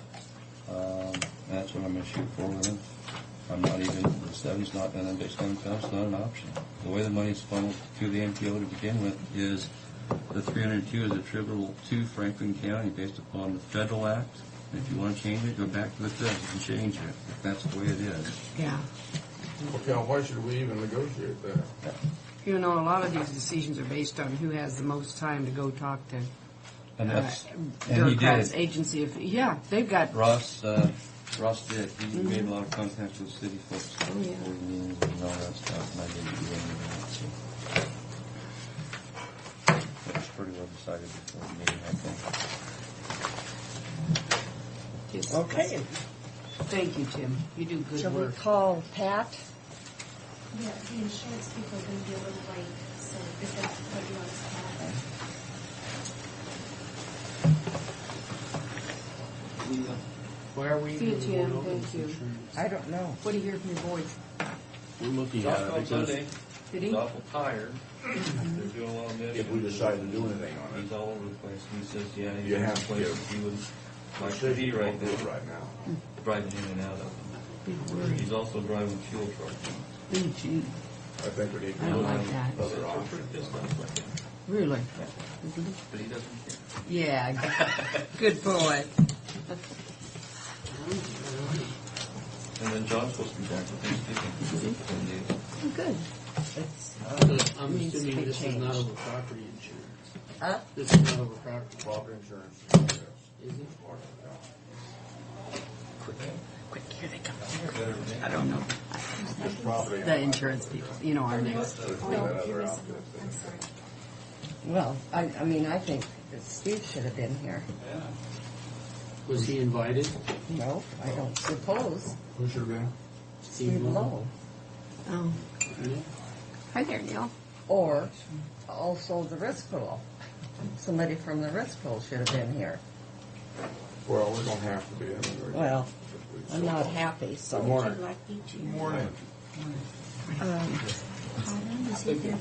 That's what I'm going to shoot for with it. I'm not even, the 7's not, and then 7,000 is not an option. The way the money's funneled to the MPO to begin with is the 302 is attributable to Franklin County based upon the federal act. If you want to change it, go back to the feds and change it, if that's the way it is. Yeah. Okay, why should we even negotiate that? You know, a lot of these decisions are based on who has the most time to go talk to And that's, and he bureaucrats, did. agency. Yeah, they've got. Ross did. He made a lot of contacts with city folks Oh, yeah. before the meetings and all that stuff, and I didn't do any of that, so. That was pretty well decided before the meeting, I think. Yes. Okay. Thank you, Tim. You do good Shall we work. call Pat? Yeah, the insurance people are going to be a little late, so if that's what you want us to have. Why are we See you, even Tim. going over Thank this you. insurance? I don't know. What do you hear from your boys? We're looking at it because Did He's he? awful tired. They're doing a lot of this. If we decide to do anything on it. He's all over the place. He says, yeah, You he's have in to places give- he would like to Decision be right won't do it there, right now. driving in and out of. Big worry. He's also driving fuel truck. Ooh, gee. I think we need to I don't look like that. at other options. Really? But he doesn't care. Yeah. Good boy. And then John's supposed to be back for Thanksgiving. 10 days. Oh, good. It's, I'm needs to assuming be this is not changed. over property insurance. Huh? This is not over property. Property insurance. Is it? Quick, here they come. I don't know. Property. The insurance people, you know, our next. Well, I mean, I think that Steve should have been here. Was he invited? No, I don't suppose. Who should have been? Steve Lowe. Oh. Yeah. Hi there, Neil. Or also the risk pool. Somebody from the risk pool should have been here. Well, we don't have to be. I mean, we're- Well, I'm not happy, so. Good morning. Would like me to? Morning. Pardon, is he available?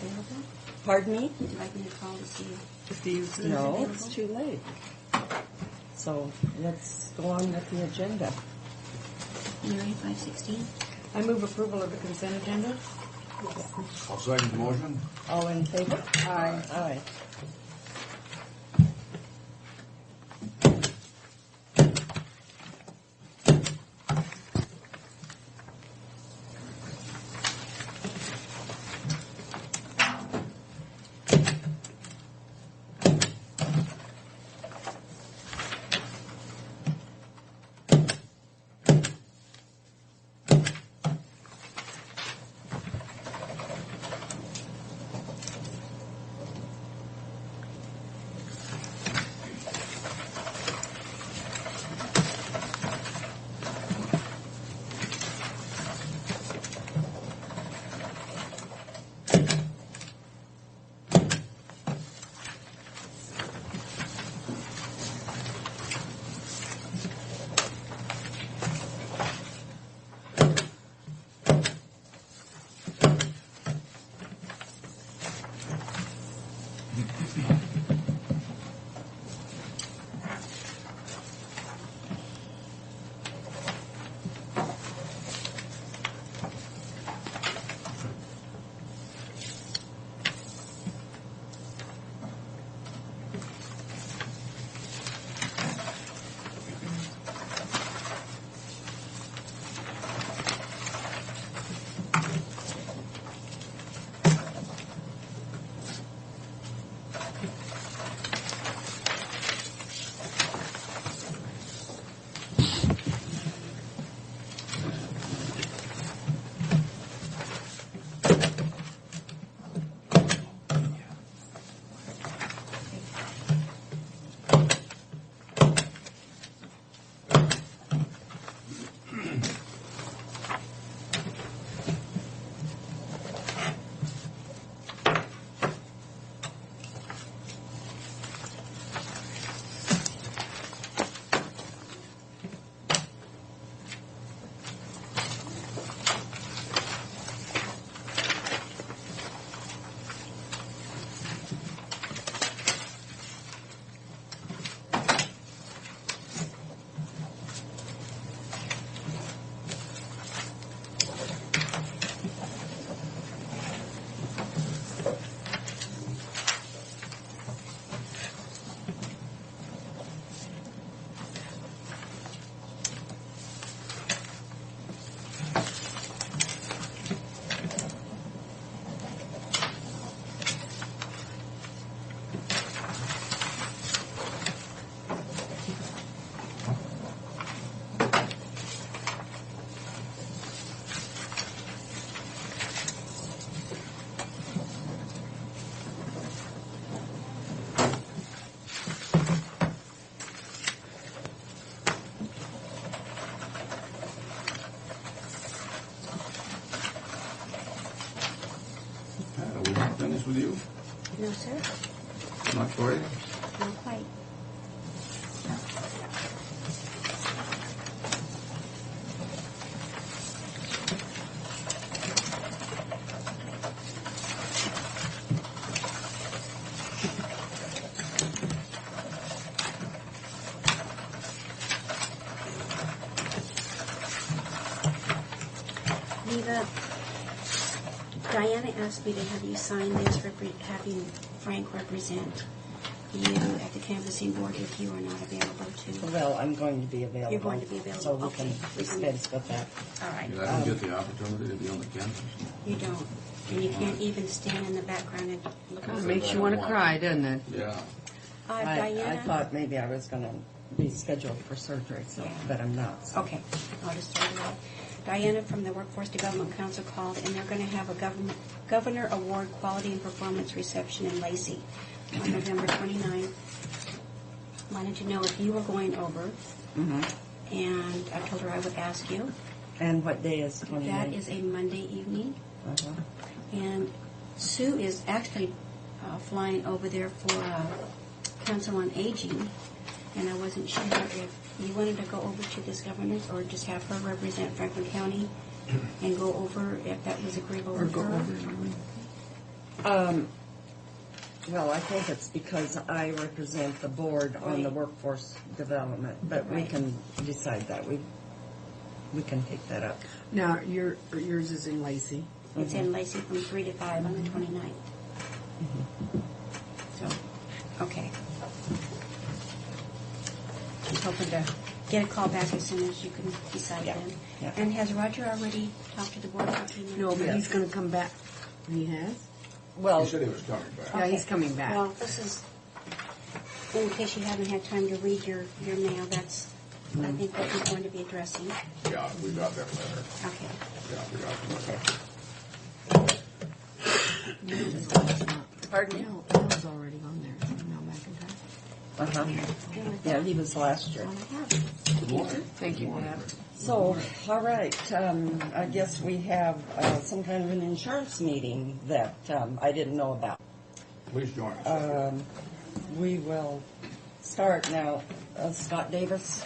Pardon me? Would you like me to call to see if Steve's No, it's too late. So let's go on with the agenda. Mary 516? I move approval of the consent agenda. I'll second the motion. All in favor? Aye. Aye. Are we not finished with you? No, sir, Not quite? not quite. Viva, Diana asked me to have you sign this, having Frank represent you at the canvassing board if you are not available to. Well, I'm going to be available. You're going to be available, So we okay. can dispense with that. All right. I don't get the opportunity to be on the campus. You don't. And you can't even stand in the background and look. Kind of makes you want to cry, doesn't it? Yeah. I Diana? thought maybe I was going to be scheduled for surgery, so, Yeah. but I'm not. So. Okay, I'll just start it off. Diana from the Workforce Development Council called, and they're going to have a Governor Award Quality and Performance Reception in Lacey on November 29th. Wanted to know if you were going over, Mm-hmm. and I told her I would ask you. And what day is 29th? That is a Monday evening, Uh-huh. and Sue is actually flying over there for Council on Aging, and I wasn't sure if you wanted to go over to this governor's or just have her represent Franklin County and go over if that was agreeable with her. Well, I think it's because I represent the board on the workforce development, but we can decide that. We can take that up. Now, yours is in Lacey. It's in Lacey from 3 to 5 on the 29th. So, okay. I'm hoping to get a call back as soon as you can decide then. Yeah. And has Roger already talked to the board? No, but he's going to come back. He has? Well, He said he was coming back. Yeah, he's coming back. Well, this is, in case you haven't had time to read your mail, that's, I think, what we're going to be addressing. Yeah, we got that letter. Okay. Yeah, we got the letter. Pardon me? No, Al's already on there. Mel McIntyre. Uh-huh. Yeah, he was last year. Thank you, Deb. So, all right, I guess we have some kind of an insurance meeting that I didn't know about. Please join us. We will start now. Scott Davis,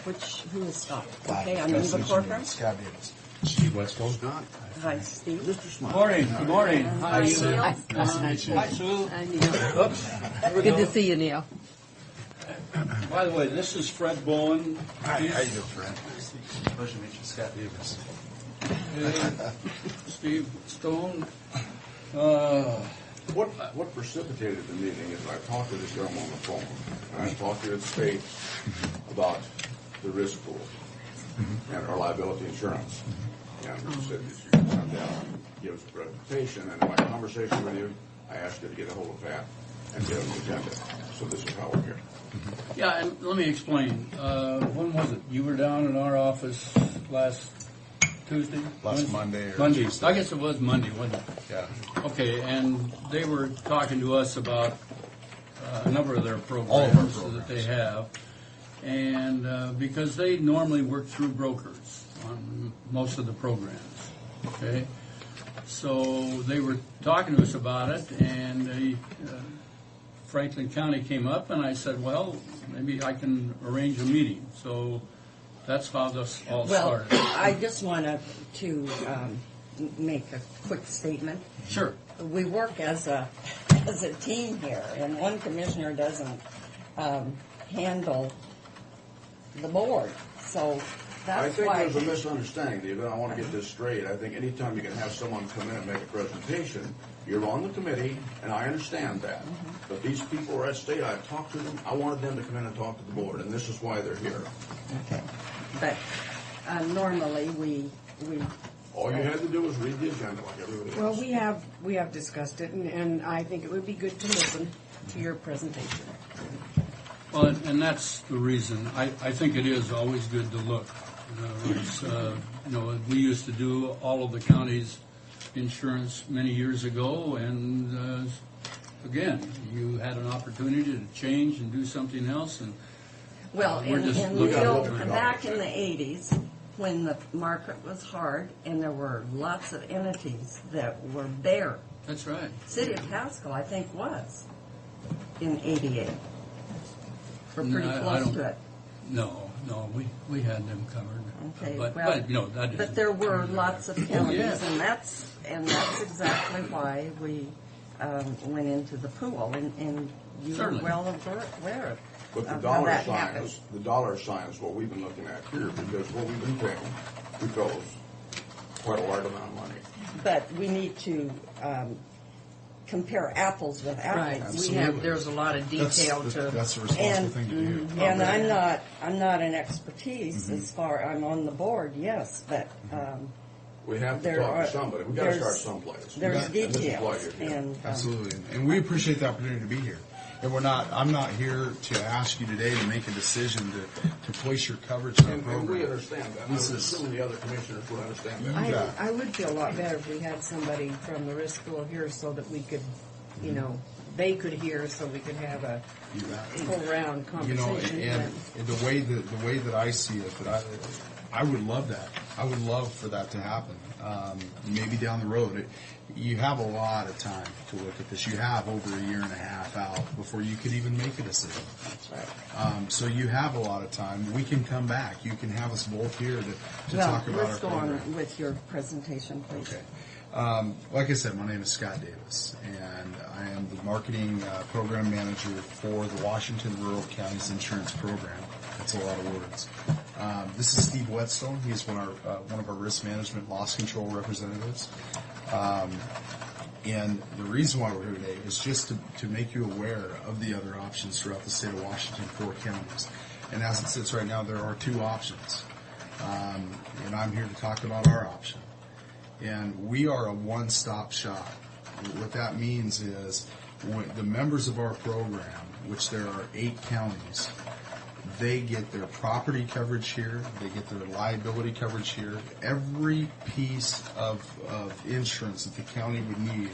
who is Scott? Okay, I'm Eva Corcoran. Scott Davis. Steve Westphal. Scott. Hi, Steve. Mr. Smile. Morning, good morning. How are you? Nice to meet you. Hi, Sue. Hi, Neil. Oops. There we Good go. to see you, Neil. By the way, this is Fred Bowen. Hi, how you doing, Fred? Pleasure to meet you, Scott Davis. Steve Stone. What precipitated the meeting is I talked to this gentleman on the phone, and I talked to the state about the risk pool and our liability insurance. And he said that you could come down and give us a presentation, and in my conversation with you, I asked you to get a hold of Pat and get an agenda. So this is how we're here. Yeah, and let me explain. When was it? You were down in our office last Tuesday? Last Monday or Monday. Tuesday. I guess it was Monday, wasn't it? Yeah. Okay, and they were talking to us about a number of their All of our programs that they have. And because they normally work through brokers on most of the programs, okay? So they were talking to us about it, and Franklin County came up, and I said, well, maybe I can arrange a meeting. So that's how this all Well, started. I just want to make a quick statement. Sure. We work as a team here, and one commissioner doesn't handle the board. So I that's think why. there's a misunderstanding, David. I want to get this straight. I think anytime you can have someone come in and make a presentation, you're on the committee, and I understand that. But these people are at state. I've talked to them. I wanted them to come in and talk to the board, and this is why they're here. Okay. But normally we. All you had to do was read the agenda like everybody else. Well, we have discussed it, and I think it would be good to listen to your presentation. Well, and that's the reason. I think it is always good to look. We used to do all of the county's insurance many years ago, and again, you had an opportunity to change and do something else, and Well, we're just looking at back in the 80s, when the market was hard and there were lots of entities that were bare. That's right. City of Haskell, I think, was in 88. We're pretty No, I close don't- to it. No, we had them covered. Okay, But well, that is. but there were lots of counties, yeah. and that's exactly why we went into the pool, and you Certainly. were well aware of But the how dollar that sign happened. is, the dollar sign is what we've been looking at here, because what we've been paying, because quite a large amount of money. But we need to compare apples with Right, apples. there's a lot of detail to. That's a responsible thing to do. And I'm not an expertise as far, I'm on the board, yes, but, We have to There talk are- to somebody. We got to start there's- someplace. there's And this is why details, you're here. and, Absolutely, and we appreciate the opportunity to be here. And I'm not here to ask you today to make a decision to place your coverage in our And program. we understand that. This I'm is- assuming the other commissioners would understand that. I would feel a lot better if we had somebody from the risk pool here so that we could, they could hear, so we could have a full round conversation. And the way that I see it, that I would love that. I would love for that to happen. Maybe down the road. You have a lot of time to look at this. You have over a year and a half out before you could even make a decision. That's right. So you have a lot of time. We can come back. You can have us both here to talk about let's our go program. on with your presentation, please. Okay. Like I said, my name is Scott Davis, and I am the marketing program manager for the Washington Rural Counties Insurance Program. That's a lot of words. This is Steve Whetstone. He's one of our risk management loss control representatives. And the reason why we're here today is just to make you aware of the other options throughout the state of Washington, 4 counties. And as it sits right now, there are 2 options. And I'm here to talk about our option. And we are a one-stop shop. What that means is when the members of our program, which there are 8 counties, they get their property coverage here, they get their liability coverage here. Every piece of insurance that the county would need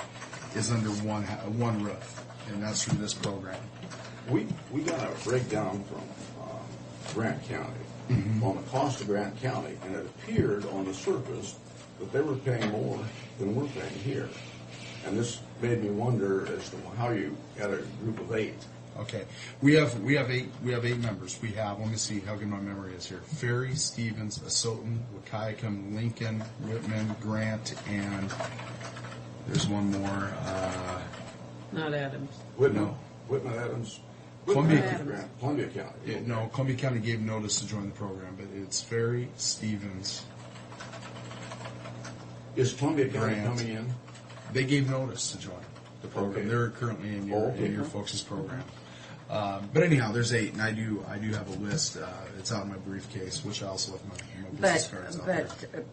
is under one roof, and that's through this program. We got a breakdown from Grant County on the cost of Grant County, and it appeared on the surface that they were paying more than we're paying here. And this made me wonder as to how you got a group of 8. Okay, we have 8 members. We have, let me see how good my memory is here. Ferry, Stevens, Asotin, Wahkiakum, Lincoln, Whitman, Grant, and there's one more. Not Adams. Whitman, Adams. Columbia County. No, Columbia County gave notice to join the program, but it's Ferry, Stevens. Is Columbia County Grant. coming in? They gave notice to join the program. Okay. They're currently in your folks' program. But anyhow, there's 8, and I do have a list. It's out in my briefcase, which I also left my business cards out there.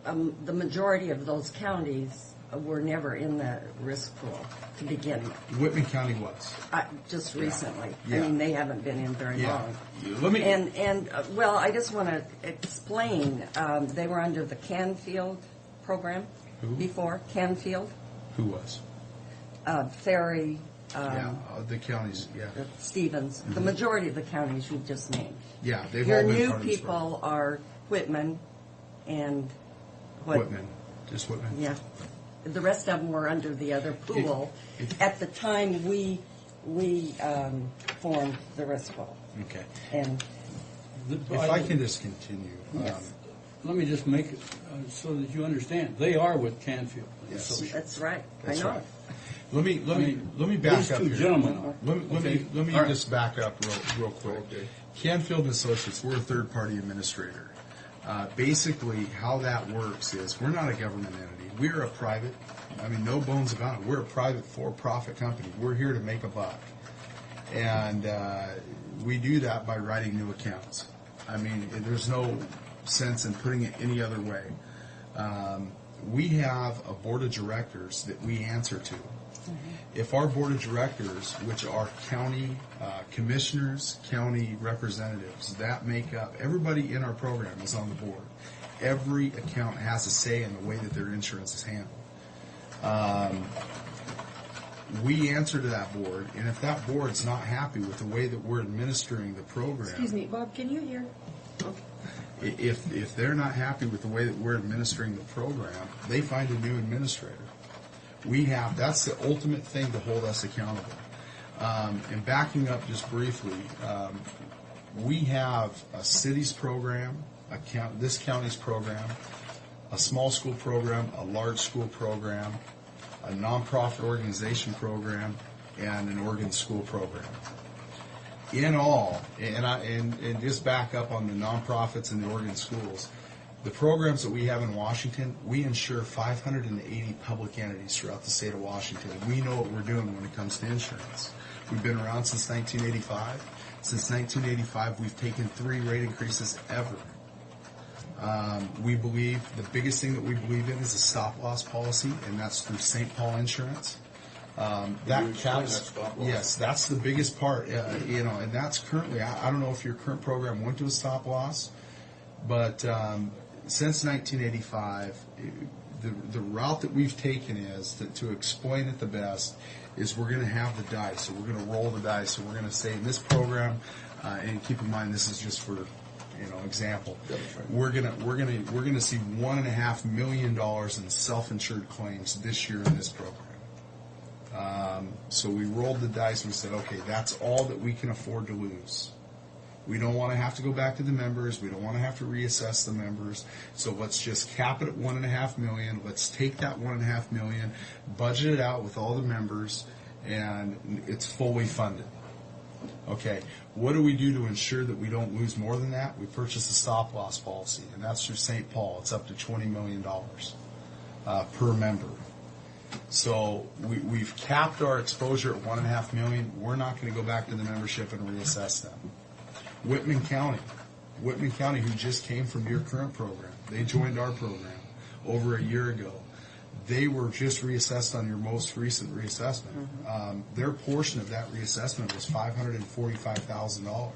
But the majority of those counties were never in the risk pool to begin with. Whitman County was. Just recently. Yeah. I mean, they haven't been in very long. Let me. Well, I just want to explain. They were under the Canfield program before. Canfield. Who was? Ferry. The counties. Yeah. Stevens. The majority of the counties you just named. Yeah, they've Your all been new part of this program. people are Whitman and what? Whitman. Just Whitman. Yeah. The rest of them were under the other pool at the time we formed the risk pool. Okay. And If I can just continue. Yes. Let me just make it so that you understand. They are with Canfield. Yes. Associates. That's right. That's I know. right. Let me back these up two here. gentlemen are. Let Okay. me All right. just back up real quick. Okay. Canfield and Associates, we're a third-party administrator. Basically, how that works is we're not a government entity. We're a private. I mean, no bones about it. We're a private for-profit company. We're here to make a buck, and we do that by writing new accounts. I mean, there's no sense in putting it any other way. We have a board of directors that we answer to. If our board of directors, which are county commissioners, county representatives, that make up, everybody in our program is on the board. Every account has a say in the way that their insurance is handled. We answer to that board, and if that board's not happy with the way that we're administering the program, Excuse me, Bob, can you hear? if they're not happy with the way that we're administering the program, they find a new administrator. That's the ultimate thing to hold us accountable. And backing up just briefly, we have a city's program, this county's program, a small school program, a large school program, a nonprofit organization program, and an organ school program. In all, and just back up on the nonprofits and the organ schools, The programs that we have in Washington, we insure 580 public entities throughout the state of Washington. We know what we're doing when it comes to insurance. We've been around since 1985. Since 1985, we've taken 3 rate increases ever. We believe, the biggest thing that we believe in is a stop-loss policy, and that's through St. Paul Insurance. That caps, yes, that's the biggest part, and that's currently, I don't know if your current program went to a stop-loss, but since 1985, the route that we've taken is to explain it the best is we're going to have the dice. So we're going to roll the dice. And we're going to say in this program, and keep in mind this is just for example. We're going to see $1.5 million in self-insured claims this year in this program. So we rolled the dice and we said, okay, that's all that we can afford to lose. We don't want to have to go back to the members. We don't want to have to reassess the members. So let's just cap it at $1.5 million. Let's take that $1.5 million, budget it out with all the members, and it's fully funded. Okay, what do we do to ensure that we don't lose more than that? We purchase a stop-loss policy, and that's through St. Paul. It's up to $20 million per member. So we've capped our exposure at $1.5 million. We're not going to go back to the membership and reassess them. Whitman County, who just came from your current program, they joined our program over a year ago. They were just reassessed on your most recent reassessment. Their portion of that reassessment was $545,000.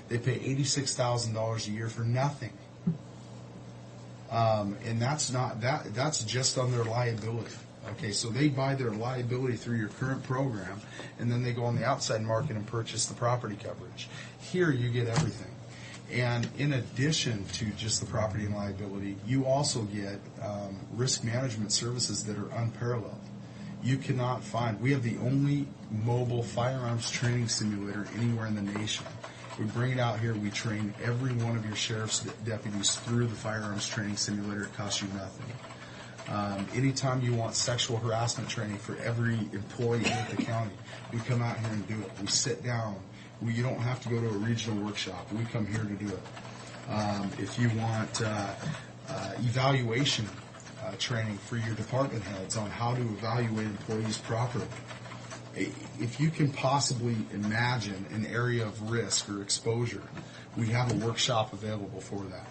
They pay $86,000 a year for nothing, and that's just on their liability. Okay, so they buy their liability through your current program, and then they go on the outside market and purchase the property coverage. Here, you get everything. And in addition to just the property and liability, you also get risk management services that are unparalleled. You cannot find, we have the only mobile firearms training simulator anywhere in the nation. We bring it out here, we train every one of your sheriff's deputies through the firearms training simulator. It costs you nothing. Anytime you want sexual harassment training for every employee at the county, we come out here and do it. We sit down. You don't have to go to a regional workshop. We come here to do it. If you want evaluation training for your department heads on how to evaluate employees properly, if you can possibly imagine an area of risk or exposure, we have a workshop available for that.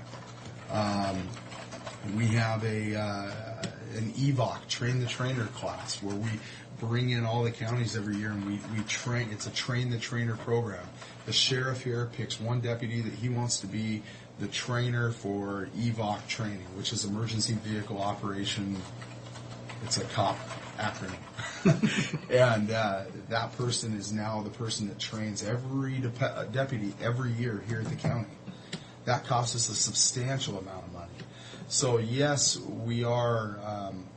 We have an EVOC, Train the Trainer class, where we bring in all the counties every year and we train. It's a Train the Trainer program. The sheriff here picks one deputy that he wants to be the trainer for EVOC training, which is Emergency Vehicle Operation. It's a COP acronym. And that person is now the person that trains every deputy every year here at the county. That costs us a substantial amount of money. So yes, we are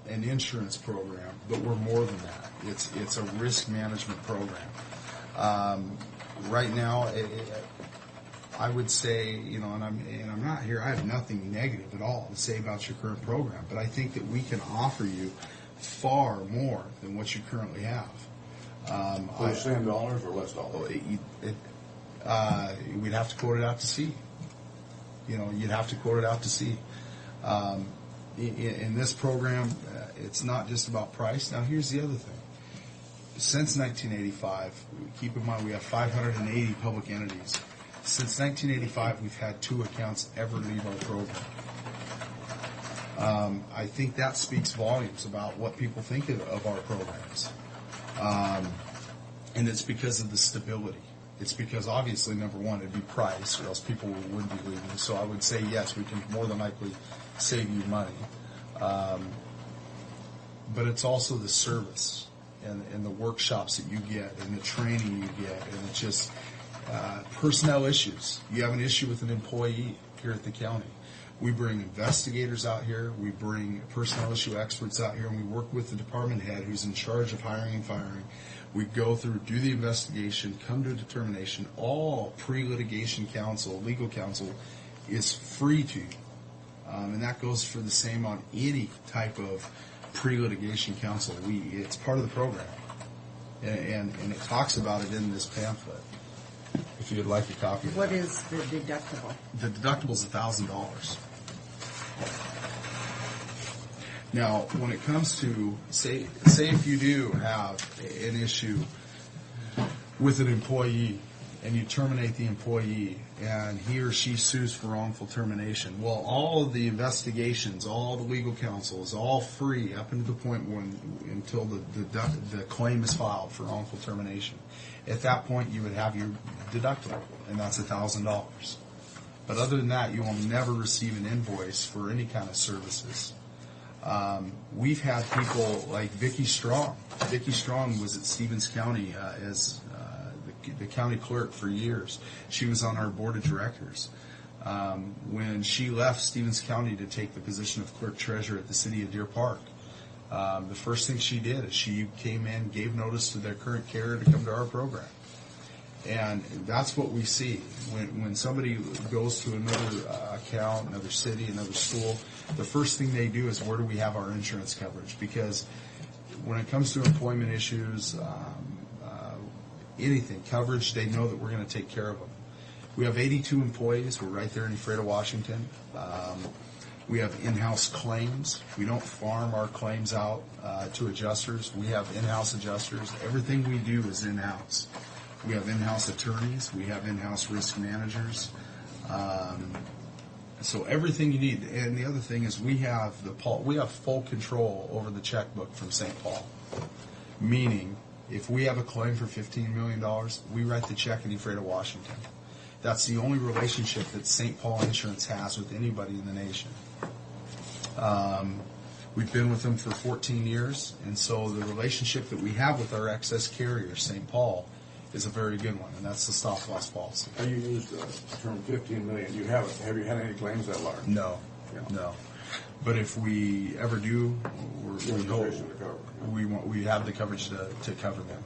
an insurance program, but we're more than that. It's a risk management program. Right now, I would say, and I'm not here. I have nothing negative at all to say about your current program, but I think that we can offer you far more than what you currently have. For the same dollars or less dollars? We'd have to quote it out to sea. You'd have to quote it out to sea. In this program, it's not just about price. Now, here's the other thing. Since 1985, keep in mind we have 580 public entities. Since 1985, we've had 2 accounts ever leave our program. I think that speaks volumes about what people think of our programs. And it's because of the stability. It's because, obviously, number one, it'd be price, or else people wouldn't be leaving. So I would say, yes, we can more than likely save you money. But it's also the service and the workshops that you get and the training you get. And it's just personnel issues. You have an issue with an employee here at the county. We bring investigators out here. We bring personnel issue experts out here, and we work with the department head who's in charge of hiring and firing. We go through, do the investigation, come to a determination. All pre-litigation counsel, legal counsel, is free to you. And that goes for the same on any type of pre-litigation counsel. It's part of the program. And it talks about it in this pamphlet. If you'd like a copy of What that. is the deductible? The deductible is $1,000. Now, when it comes to, say if you do have an issue with an employee and you terminate the employee and he or she sues for wrongful termination, well, all of the investigations, all the legal counsel is all free up until the point until the claim is filed for wrongful termination. At that point, you would have your deductible, and that's $1,000. But other than that, you will never receive an invoice for any kind of services. We've had people like Vicki Strong. Vicki Strong was at Stevens County as the county clerk for years. She was on our board of directors. When she left Stevens County to take the position of clerk treasurer at the city of Deer Park, the first thing she did is she came in, gave notice to their current carrier to come to our program. And that's what we see. When somebody goes to another account, another city, another school, the first thing they do is, where do we have our insurance coverage? Because when it comes to employment issues, anything, coverage, they know that we're going to take care of them. We have 82 employees. We're right there in Ephrata, Washington. We have in-house claims. We don't farm our claims out to adjusters. We have in-house adjusters. Everything we do is in-house. We have in-house attorneys. We have in-house risk managers. So everything you need. And the other thing is we have full control over the checkbook from St. Paul. Meaning, if we have a claim for $15 million, we write the check in Ephrata, Washington. That's the only relationship that St. Paul Insurance has with anybody in the nation. We've been with them for 14 years, and so the relationship that we have with our excess carrier, St. Paul, is a very good one, and that's the stop-loss policy. Now, you used the term $15 million. Have you had any claims that large? No, no. But if we ever do, we have the coverage to cover them.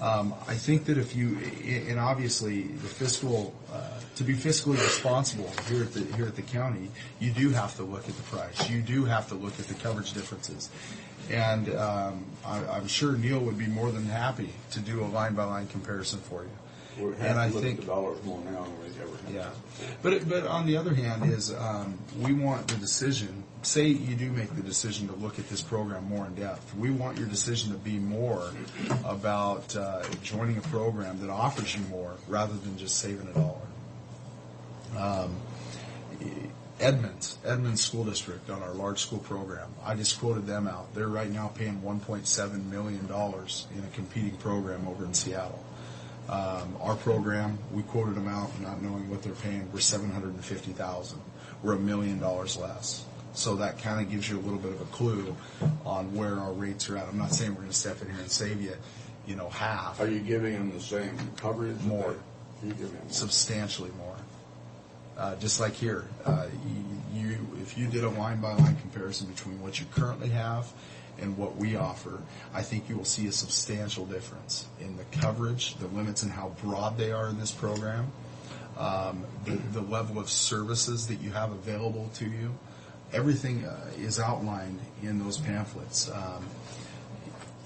I think that and obviously the fiscal, to be fiscally responsible here at the county, you do have to look at the price. You do have to look at the coverage differences. And I'm sure Neil would be more than happy to do a line-by-line comparison for you. And I think the dollars more now than we ever have. Yeah, but on the other hand is we want the decision. Say you do make the decision to look at this program more in depth. We want your decision to be more about joining a program that offers you more rather than just saving $1. Edmonds School District on our large school program. I just quoted them out. They're right now paying $1.7 million in a competing program over in Seattle. Our program, we quoted them out not knowing what they're paying. We're $750,000. We're $1 million less. So that kind of gives you a little bit of a clue on where our rates are at. I'm not saying we're going to step in here and save you, half. Are you giving them the same coverage? More. You give them more. Substantially more. Just like here, if you did a line-by-line comparison between what you currently have and what we offer, I think you will see a substantial difference in the coverage, the limits, and how broad they are in this program, the level of services that you have available to you. Everything is outlined in those pamphlets.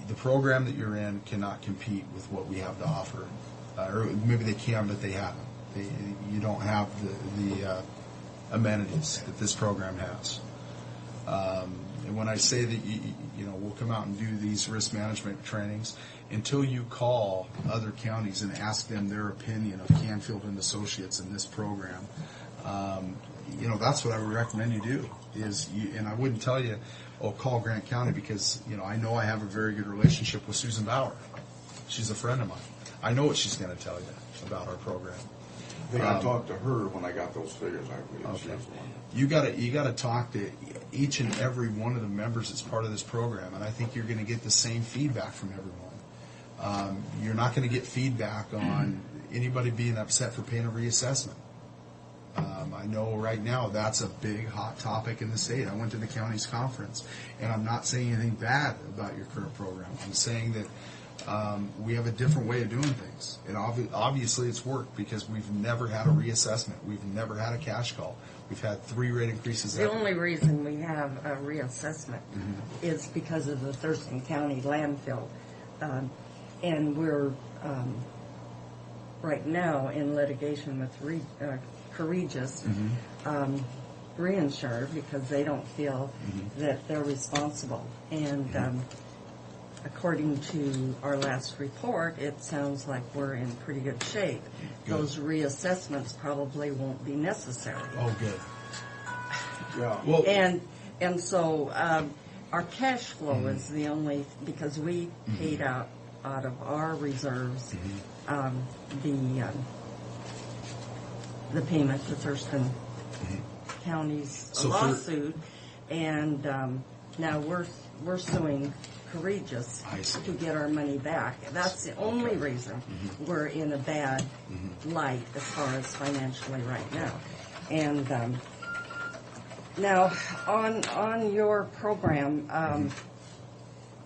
The program that you're in cannot compete with what we have to offer. Or maybe they can, but they haven't. You don't have the amenities that this program has. And when I say that we'll come out and do these risk management trainings, until you call other counties and ask them their opinion of Canfield and Associates in this program, that's what I would recommend you do. And I wouldn't tell you, call Grant County, because I know I have a very good relationship with Susan Bauer. She's a friend of mine. I know what she's going to tell you about our program. I think I talked to her when I got those figures. I believe she was the one. You got to talk to each and every one of the members that's part of this program, and I think you're going to get the same feedback from everyone. You're not going to get feedback on anybody being upset for paying a reassessment. I know right now that's a big hot topic in the state. I went to the county's conference, and I'm not saying anything bad about your current program. I'm saying that we have a different way of doing things. And obviously it's worked because we've never had a reassessment. We've never had a cash call. We've had 3 rate increases. The only reason we have a reassessment is because of the Thurston County landfill. And we're right now in litigation with Courageous reinsure because they don't feel that they're responsible. And according to our last report, it sounds like we're in pretty good shape. Good. Those reassessments probably won't be necessary. Oh, good. Yeah. Well, And so our cash flow is the only, because we paid out of our reserves the payment to Thurston County's So for- lawsuit, and now we're suing Courageous I see. to get our money back. That's the only reason we're in a bad light as far as financially right now. And now on your program,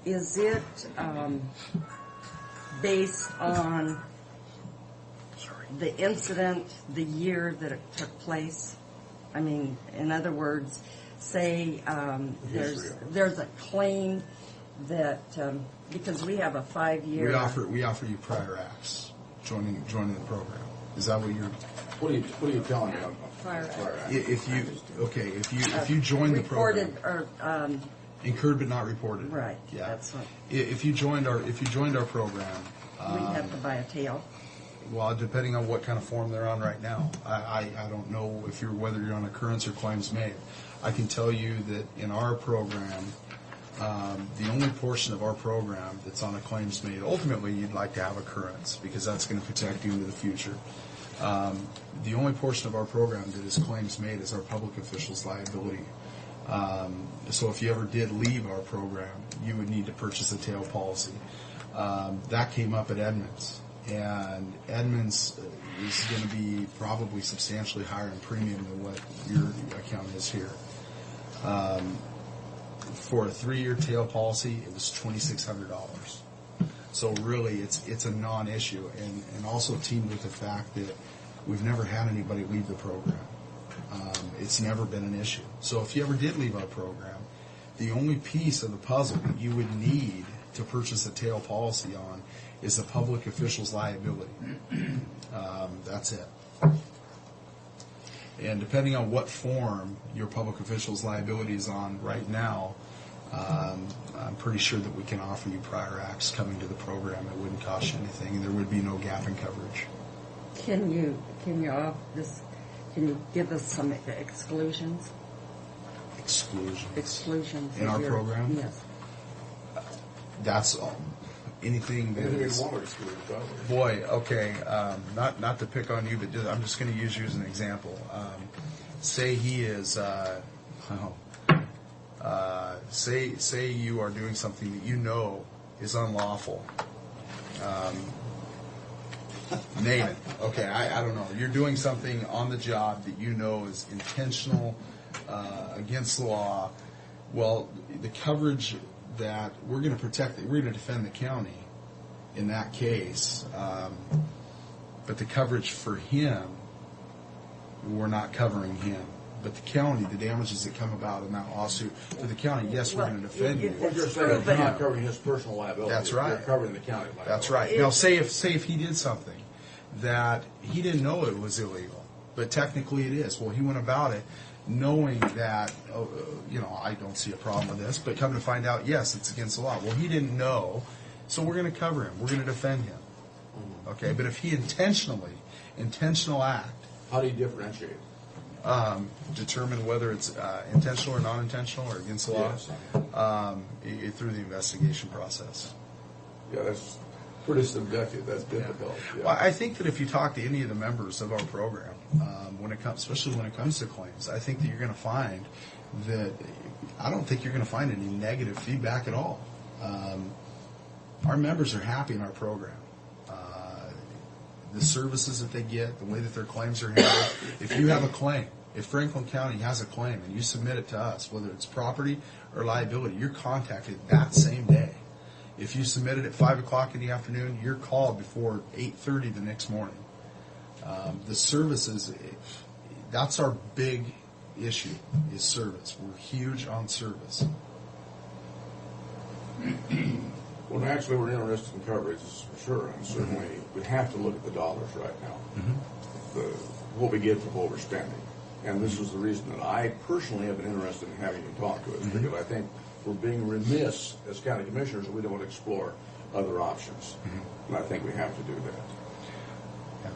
is it based on the incident, the year that it took place? I mean, in other words, say there's a claim that because we have a 5-year. we offer you prior acts joining the program. Is that what you're? What are you telling me? Prior act. If you join the program, reported or incurred but not reported. right. Yeah. That's what If you joined our program, we have to buy a tail. well, depending on what kind of form they're on right now, I don't know whether you're on occurrence or claims made. I can tell you that in our program, the only portion of our program that's on a claims made, ultimately you'd like to have occurrence because that's going to protect you into the future. The only portion of our program that is claims made is our public officials liability. So if you ever did leave our program, you would need to purchase a tail policy. That came up at Edmonds, and Edmonds is going to be probably substantially higher in premium than what your account is here. For a 3-year tail policy, it was $2,600. So really, it's a non-issue, and also teamed with the fact that we've never had anybody leave the program. It's never been an issue. So if you ever did leave our program, the only piece of the puzzle that you would need to purchase a tail policy on is the public official's liability. That's it. And depending on what form your public official's liability is on right now, I'm pretty sure that we can offer you prior acts coming to the program. It wouldn't cost you anything, and there would be no gap in coverage. Can you give us some exclusions? Exclusions in our program? Yes. That's all. Anything that is. Boy, okay. Not to pick on you, but I'm just going to use you as an example. Say he is. Say you are doing something that you know is unlawful. Name it. Okay, I don't know. You're doing something on the job that you know is intentional, against the law. Well, the coverage that we're going to protect, we're going to defend the county in that case. But the coverage for him, we're not covering him. But the county, the damages that come about in that lawsuit for the county, yes, we're going to defend you. What you're saying is you're not covering his personal liability. That's right. You're covering the county liability. That's right. Now, say if he did something that he didn't know it was illegal, but technically it is. Well, he went about it knowing that, I don't see a problem with this, but come to find out, yes, it's against the law. Well, he didn't know, so we're going to cover him. We're going to defend him. Okay, but if he intentional act. How do you differentiate? Determine whether it's intentional or non-intentional or against the law through the investigation process. Yeah, that's pretty subjective. That's difficult. Yeah. Well, I think that if you talk to any of the members of our program, especially when it comes to claims, I think that you're going to find that I don't think you're going to find any negative feedback at all. Our members are happy in our program. The services that they get, the way that their claims are handled. If you have a claim, if Franklin County has a claim and you submit it to us, whether it's property or liability, you're contacted that same day. If you submit it at 5 o'clock in the afternoon, you're called before 8:30 the next morning. The services, that's our big issue, is service. We're huge on service. Well, naturally, we're interested in coverage, for sure, and certainly we have to look at the dollars right now. What we get for overspending. And this is the reason that I personally have been interested in having you talk to us, because I think we're being remiss as county commissioners that we don't explore other options. And I think we have to do that.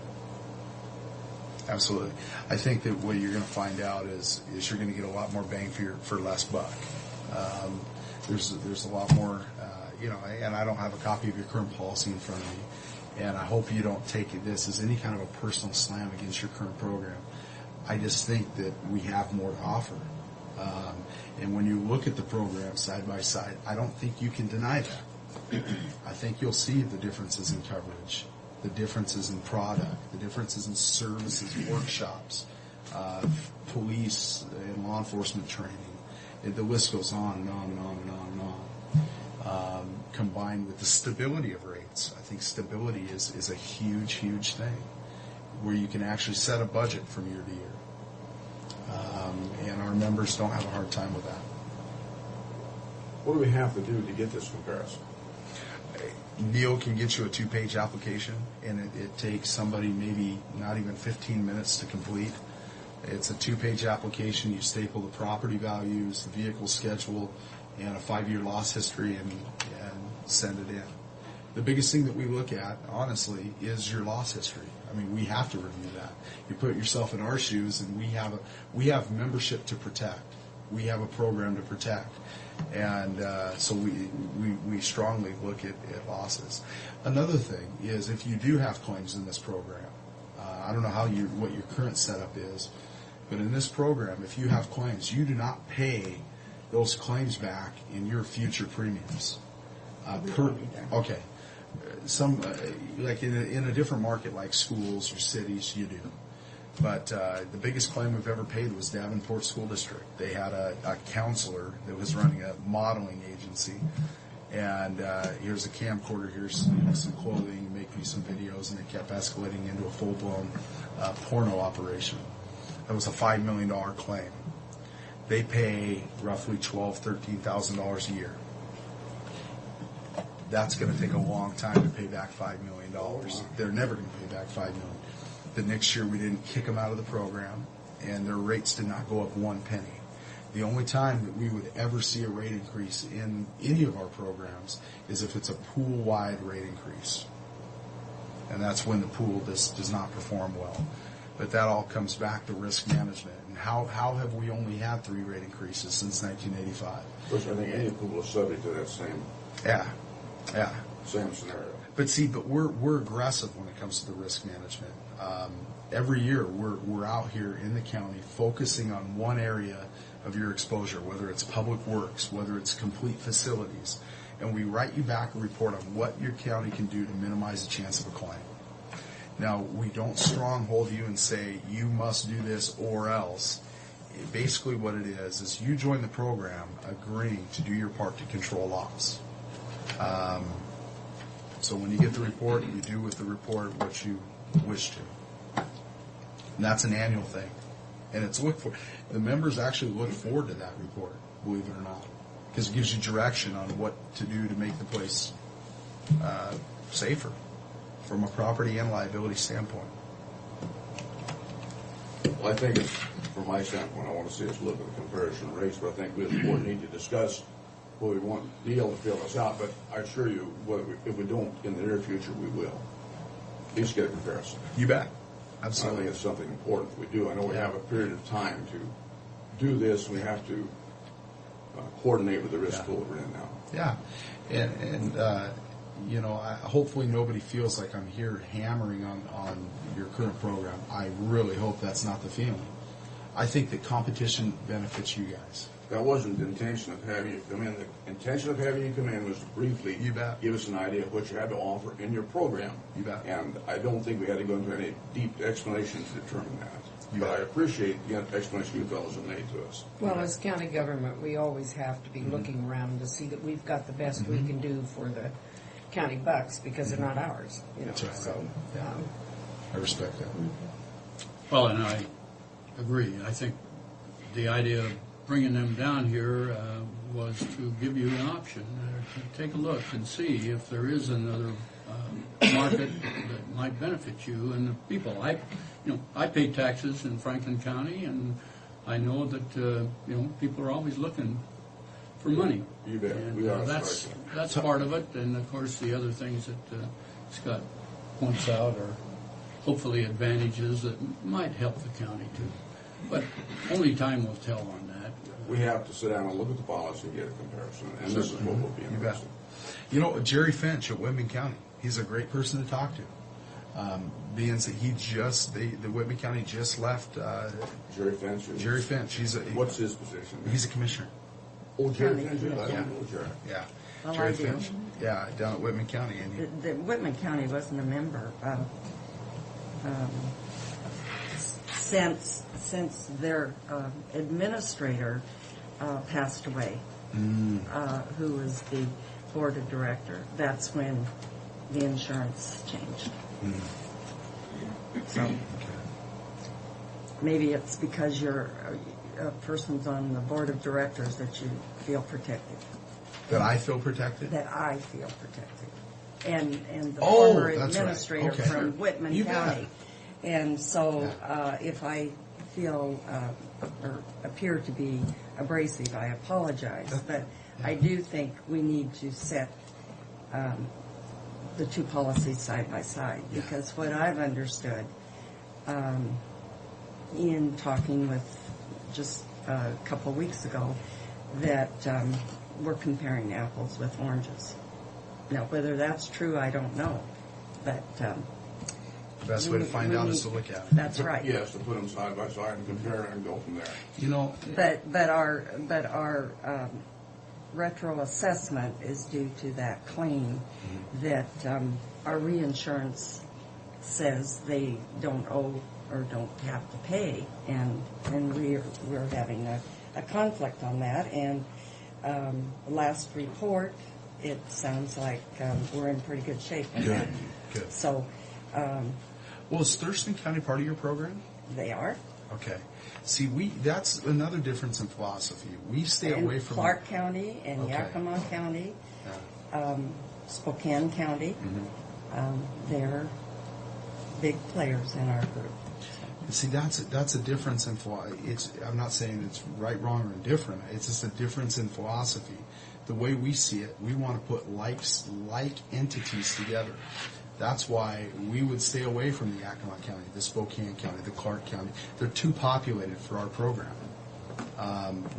Absolutely. I think that what you're going to find out is you're going to get a lot more bang for less buck. There's a lot more, and I don't have a copy of your current policy in front of me, and I hope you don't take this as any kind of a personal slam against your current program. I just think that we have more to offer. And when you look at the program side by side, I don't think you can deny that. I think you'll see the differences in coverage, the differences in product, the differences in services, workshops, police and law enforcement training. The list goes on and on and on and on and on. Combined with the stability of rates, I think stability is a huge, huge thing, where you can actually set a budget from year to year. And our members don't have a hard time with that. What do we have to do to get this comparison? Neil can get you a 2-page application, and it takes somebody maybe not even 15 minutes to complete. It's a 2-page application. You staple the property values, the vehicle schedule, and a 5-year loss history, and send it in. The biggest thing that we look at, honestly, is your loss history. I mean, we have to review that. You put yourself in our shoes, and we have membership to protect. We have a program to protect. And so we strongly look at losses. Another thing is, if you do have claims in this program, I don't know what your current setup is, but in this program, if you have claims, you do not pay those claims back in your future premiums. Okay. Some like in a different market like schools or cities, you do. But the biggest claim we've ever paid was Davenport School District. They had a counselor that was running a modeling agency, and here's a camcorder, here's some clothing, make me some videos, and it kept escalating into a full-blown porno operation. That was a $5 million claim. They pay roughly $12,000, $13,000 a year. That's going to take a long time to pay back $5 million. They're never going to pay back $5 million. The next year we didn't kick them out of the program, and their rates did not go up 1 penny. The only time that we would ever see a rate increase in any of our programs is if it's a pool-wide rate increase. And that's when the pool does not perform well. But that all comes back to risk management. And how have we only had 3 rate increases since 1985? Which I think any pool is subject to that same same scenario. But we're aggressive when it comes to the risk management. Every year we're out here in the county focusing on one area of your exposure, whether it's public works, whether it's complete facilities, and we write you back a report on what your county can do to minimize the chance of a claim. Now, we don't stronghold you and say you must do this or else. Basically what it is you join the program agreeing to do your part to control loss. So when you get the report, you do with the report what you wish to. And that's an annual thing. And it's looked for. The members actually look forward to that report, believe it or not, because it gives you direction on what to do to make the place safer from a property and liability standpoint. Well, I think, from my standpoint, I want to see us look at the comparison rates, but I think we as a board need to discuss what we want Neil to fill us out. But I assure you, if we don't in the near future, we will. At least get a comparison. You bet. Absolutely. I think it's something important that we do. I know we have a period of time to do this. We have to coordinate with the risk pool we're in now. Yeah. And hopefully nobody feels like I'm here hammering on your current program. I really hope that's not the feeling. I think that competition benefits you guys. That wasn't the intention of having you come in. The intention of having you come in was to briefly give us an idea of what you had to offer in your program. You bet. And I don't think we had to go into any deep explanation to determine that. But I appreciate the explanation you fellows have made to us. Well, as county government, we always have to be looking around to see that we've got the best we can do for the county bucks, because they're not ours. That's right. So, I respect that. Well, and I agree. I think the idea of bringing them down here was to give you an option, to take a look and see if there is another market that might benefit you and the people. I pay taxes in Franklin County, and I know that people are always looking for money. You bet. And We are that's part of it, and of course the other things that Scott points out are hopefully advantages that might help the county too. But only time will tell on that. We have to sit down and look at the policy and get a comparison, and this is what we'll be interested. You know, Jerry Finch at Whitman County, he's a great person to talk to. Being that the Whitman County just left. Jerry Finch? Jerry Finch. What's his position? He's a commissioner. Oh, Jerry Finch, I don't know Jerry. Yeah. Well, Jerry I do. Finch. Yeah, down at Whitman County. And The Whitman County wasn't a member since their administrator passed away, who was the board of director. That's when the insurance changed. So maybe it's because you're a person's on the board of directors that you feel protected. That I feel protected? That I feel protected. And the Oh, former that's right. administrator Okay. from Whitman You County. bet. And so if I feel or appear to be abrasive, I apologize. But I do think we need to set the two policies side by side, because what I've understood in talking with just a couple of weeks ago, that we're comparing apples with oranges. Now, whether that's true, I don't know, but the best way to find out is to look at it. That's right. Yes, to put them side by side and compare and go from there. You know, But our retro assessment is due to that claim that our reinsurance says they don't owe or don't have to pay, and we're having a conflict on that. And last report, it sounds like we're in pretty good shape on that. Good. So. Well, is Thurston County part of your program? They are. Okay. See, that's another difference in philosophy. We stay And away from Clark County and Okay. Yakima County, Spokane County. They're big players in our group. See, that's a difference in I'm not saying it's right, wrong, or indifferent. It's just a difference in philosophy. The way we see it, we want to put like entities together. That's why we would stay away from the Yakima County, the Spokane County, the Clark County. They're too populated for our program.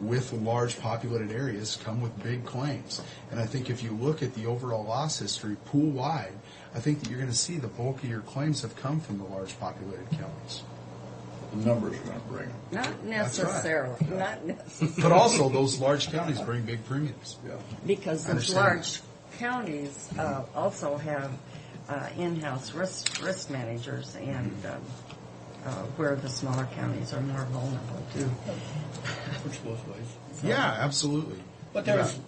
With large populated areas come with big claims. And I think if you look at the overall loss history pool-wide, I think that you're going to see the bulk of your claims have come from the large populated counties. The numbers are going to bring them. Not necessarily. Not necessarily. But also, those large counties bring big premiums. Yeah. Because those Understand large counties also have in-house risk managers, and where the smaller counties are more vulnerable to. Works both ways. Yeah, absolutely. But there's,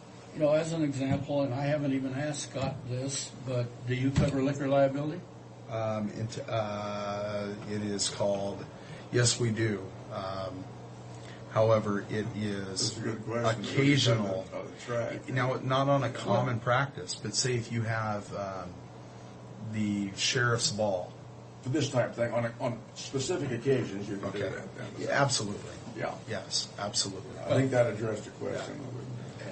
as an example, and I haven't even asked Scott this, but do you cover liquor liability? It is called, yes, we do. However, it is That's a good question. occasional. Oh, that's right. Now, not on a common practice, but say if you have the sheriff's ball. For this type of thing, on specific occasions, you can do that. Then. Yeah, absolutely. Yeah. Yes, absolutely. I think that addressed your question.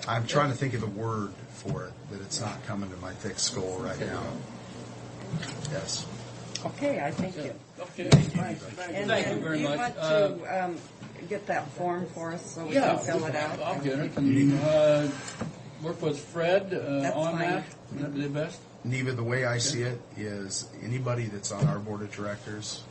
I'm trying to think of the word for it, but it's not coming to my thick skull right now. Yes. Okay, I thank you. Okay. And Thank you very you much. want to get that form for us so we can fill it out? I'll get it. And, work with Fred That's on fine. that. Would that be the best? Neva, the way I see it is anybody that's on our board of directors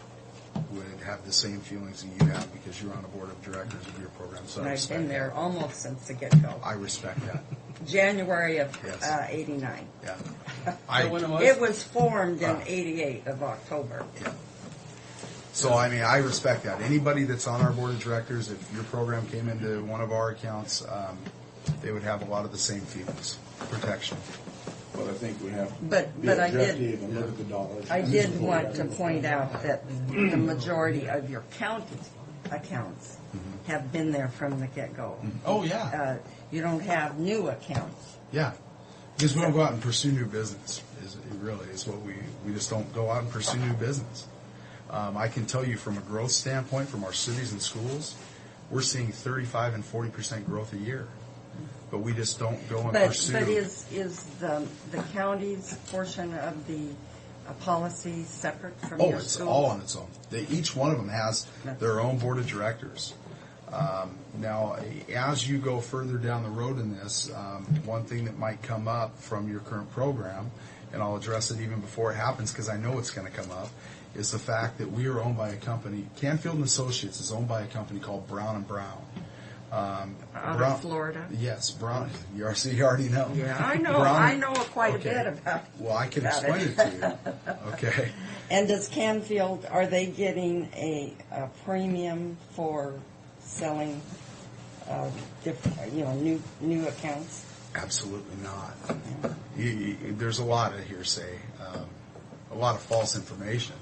would have the same feelings that you have because you're on the board of directors of your program. So And I I've respect been there that. almost since the get-go. I respect that. January of Yes. 89. Yeah. It was formed in 88 of October. Yeah. So, I mean, I respect that. Anybody that's on our board of directors, if your program came into one of our accounts, they would have a lot of the same feelings. Protection. But I think we have to But be I objective and look at the dollars. I did want to point out that the majority of your county accounts have been there from the get-go. Oh, yeah. You don't have new accounts. Yeah. Because we don't go out and pursue new business. It really is what we just don't go out and pursue new business. I can tell you from a growth standpoint, from our cities and schools, we're seeing 35 and 40% growth a year. But we just don't go and pursue. But is the county's portion of the policy separate from your it's schools? all on its own. Each one of them has their own board of directors. Now, as you go further down the road in this, one thing that might come up from your current program, and I'll address it even before it happens because I know it's going to come up, is the fact that we are owned by a company, Canfield & Associates is owned by a company called Brown & Brown. Out of Florida? Yes, Brown. You already know. Yeah, I know. Brown, I know quite a bit about it. Well, I can explain it to you. Okay. And does Canfield, are they getting a premium for selling different, new accounts? Absolutely not. There's a lot of hearsay, a lot of false information.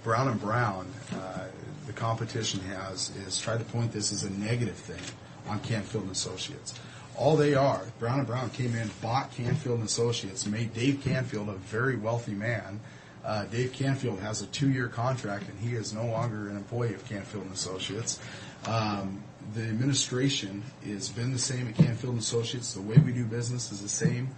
Brown & Brown, the competition is try to point this as a negative thing on Canfield & Associates. All they are, Brown & Brown came in, bought Canfield & Associates, made Dave Canfield a very wealthy man. Dave Canfield has a 2-year contract, and he is no longer an employee of Canfield & Associates. The administration has been the same at Canfield & Associates. The way we do business is the same.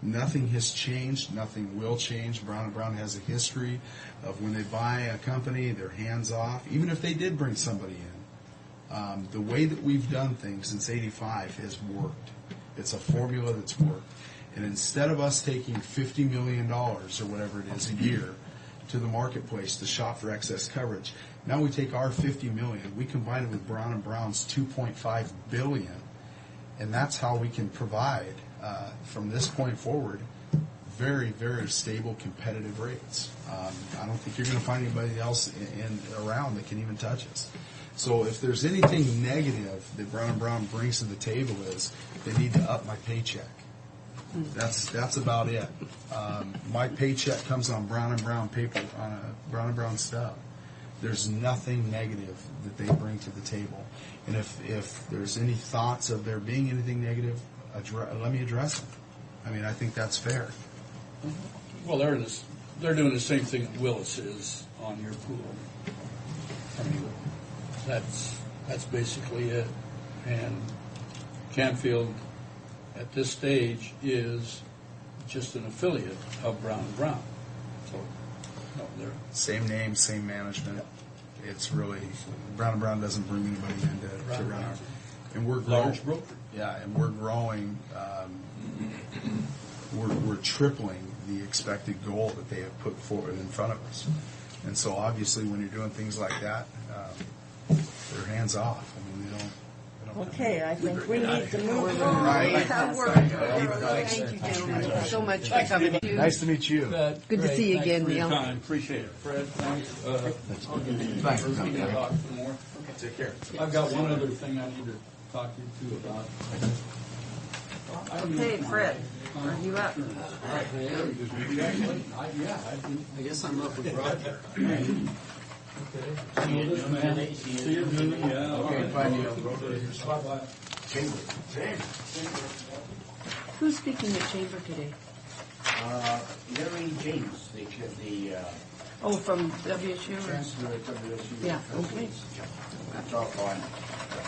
Nothing has changed. Nothing will change. Brown & Brown has a history of when they buy a company, they're hands off. Even if they did bring somebody in, the way that we've done things since '85 has worked. It's a formula that's worked. And instead of us taking $50 million or whatever it is a year to the marketplace to shop for excess coverage, now we take our $50 million, we combine it with Brown & Brown's $2.5 billion, and that's how we can provide, from this point forward, very, very stable, competitive rates. I don't think you're going to find anybody else around that can even touch us. So if there's anything negative that Brown & Brown brings to the table is they need to up my paycheck. That's about it. My paycheck comes on Brown & Brown paper, on Brown & Brown stuff. There's nothing negative that they bring to the table. And if there's any thoughts of there being anything negative, let me address them. I mean, I think that's fair. Well, they're doing the same thing that Willis is on your pool. I mean, that's basically it. And Canfield, at this stage, is just an affiliate of Brown & Brown. So, no, they're same name, same management. It's really Brown & Brown doesn't bring anybody in to run our, and we're growing. large broker. Yeah, and we're growing. We're tripling the expected goal that they have put forward in front of us. And so, obviously, when you're doing things like that, they're hands off. I mean, they don't. Okay, I think we need to move on. Thank you, gentlemen, so much for coming. Nice to meet you. Good to see you again, Thanks for your Neil. time. Appreciate it. Fred, thanks. I'll give you Thanks. we can talk some more. Take care. I've got one other thing I need to talk to you two about. Okay, Fred, are you up? I guess I'm up with Roger. See you, man. See you, Julie. Yeah. Okay, fine, Neil. Bye-bye. Who's speaking at Chamber today? Larry James, the Oh, from WSU? or- chancellor at WSU. Yeah, okay. I talk on a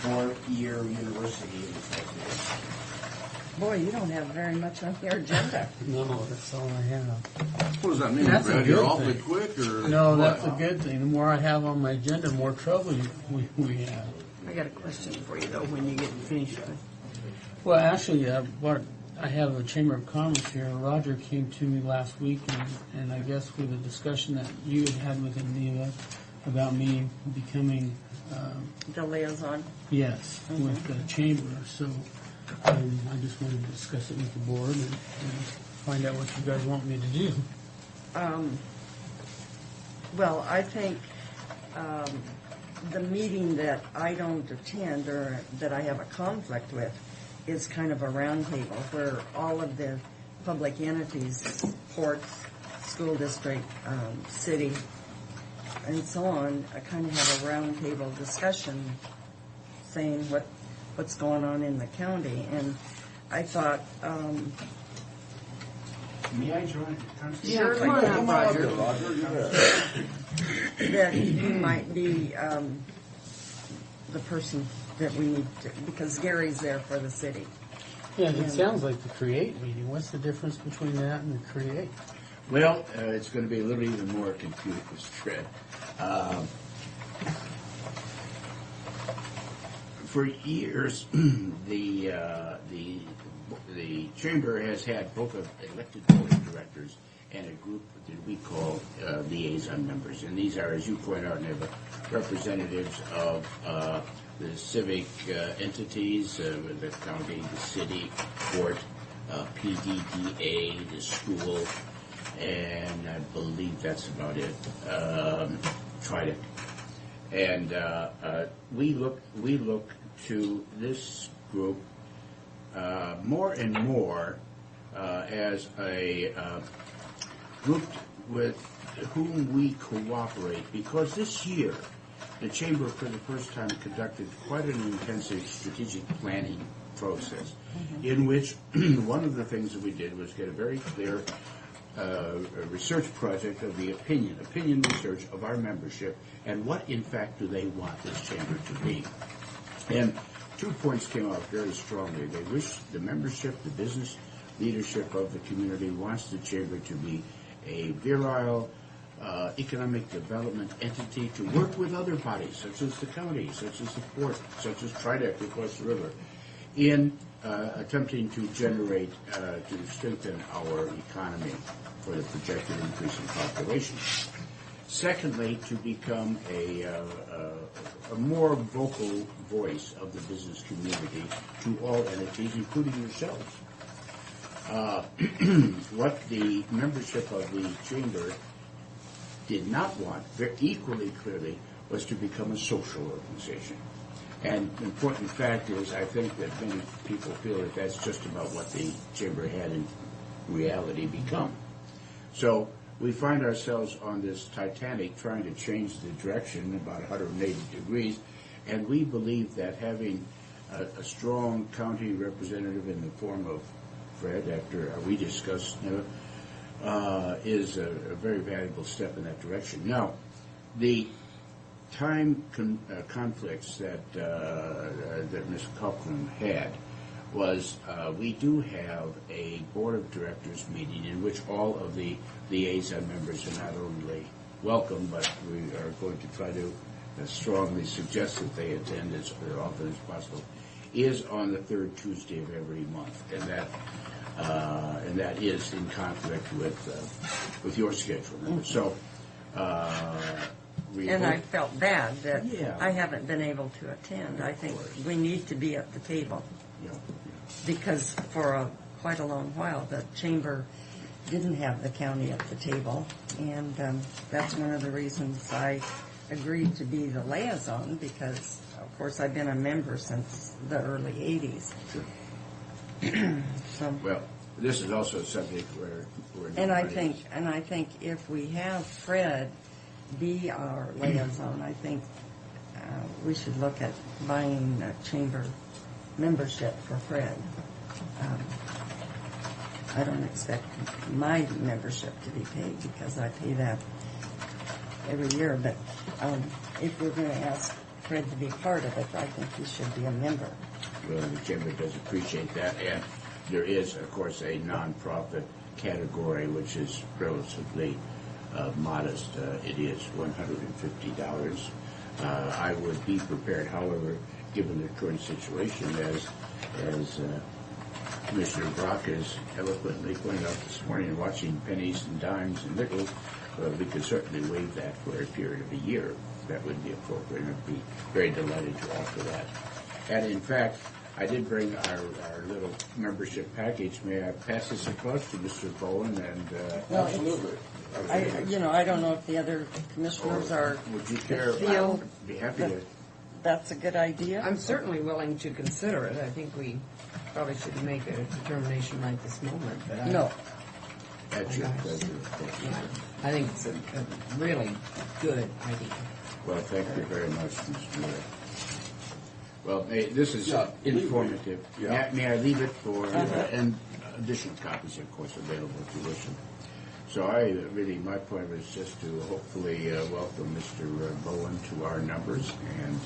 4-year university. Boy, you don't have very much on your agenda. No, that's all I have. What does that mean, That's a Brad? You're good awfully thing. quick, or? No, what? that's a good thing. The more I have on my agenda, the more trouble we have. I got a question for you, though, when you get finished with. Well, actually, Bart, I have a Chamber of Commerce here. Roger came to me last week, and I guess with a discussion that you had with Anita about me becoming, The liaison. yes, with the Chamber. So I just wanted to discuss it with the board and find out what you guys want me to do. Well, I think the meeting that I don't attend or that I have a conflict with is kind of a roundtable where all of the public entities, ports, school district, city, and so on, kind of have a roundtable discussion saying what's going on in the county. And I thought May I join? Sure, come on up, Roger. That you might be the person that we need to, because Gary's there for the city. Yeah, it And- sounds like the create meeting. What's the difference between that and the create? Well, it's going to be a little even more confused, Fred. For years, the chamber has had both an elected board of directors and a group that we call liaison members, and these are, as you point out, Neva, representatives of the civic entities, the county, the city, court, PDDA, the school, and I believe that's about it. Tried it, and we look to this group more and more as a group with whom we cooperate, because this year the Chamber for the first time conducted quite an intensive strategic planning process, in which one of the things that we did was get a very clear research project of the opinion research of our membership, and what in fact do they want this chamber to be. And 2 points came out very strongly. They wish the membership, the business leadership of the community wants the chamber to be a virile economic development entity to work with other bodies, such as the county, such as the port, such as Tridec across the river, in attempting to generate, to strengthen our economy for the projected increase in population. Secondly, to become a more vocal voice of the business community to all entities, including yourselves. What the membership of the chamber did not want, very equally clearly, was to become a social organization. And the important fact is, I think that many people feel that that's just about what the chamber had in reality become. So we find ourselves on this Titanic trying to change the direction about 180 degrees, and we believe that having a strong county representative in the form of Fred, after we discussed, is a very valuable step in that direction. Now, the time conflicts that Ms. Coughlin had was we do have a board of directors meeting in which all of the liaison members are not only welcome, but we are going to try to strongly suggest that they attend as often as possible, is on the third Tuesday of every month, and that is in conflict with your schedule. So. And I felt bad that I haven't been able to attend. I think we need to be at the table. Because for quite a long while, the chamber didn't have the county at the table. And that's one of the reasons I agreed to be the liaison, because, of course, I've been a member since the early 80s. So, well, this is also a subject where and I think if we have Fred be our liaison, I think we should look at buying a chamber membership for Fred. I don't expect my membership to be paid because I pay that every year, but if we're going to ask Fred to be part of it, I think he should be a member. Well, the chamber does appreciate that, and there is, of course, a nonprofit category which is relatively modest. It is $150. I would be prepared, however, given the current situation, as Commissioner Brock has eloquently pointed out this morning, watching pennies and dimes and nickels, we could certainly waive that for a period of a year. That would be appropriate, and I'd be very delighted to offer that. And in fact, I did bring our little membership package. May I pass this across to Mr. Bowen? And absolutely. I don't know if the other commissioners would you care? feel I'd be happy to. That's a good idea. I'm certainly willing to consider it. I think we probably shouldn't make a determination right this moment. But no. That's your pleasure. I think it's a really good idea. Well, thank you very much, Mr. Miller. Well, this is informative. Yeah. May I leave it for, and additional copies, of course, available to listen. So my point was just to hopefully welcome Mr. Bowen to our numbers. And,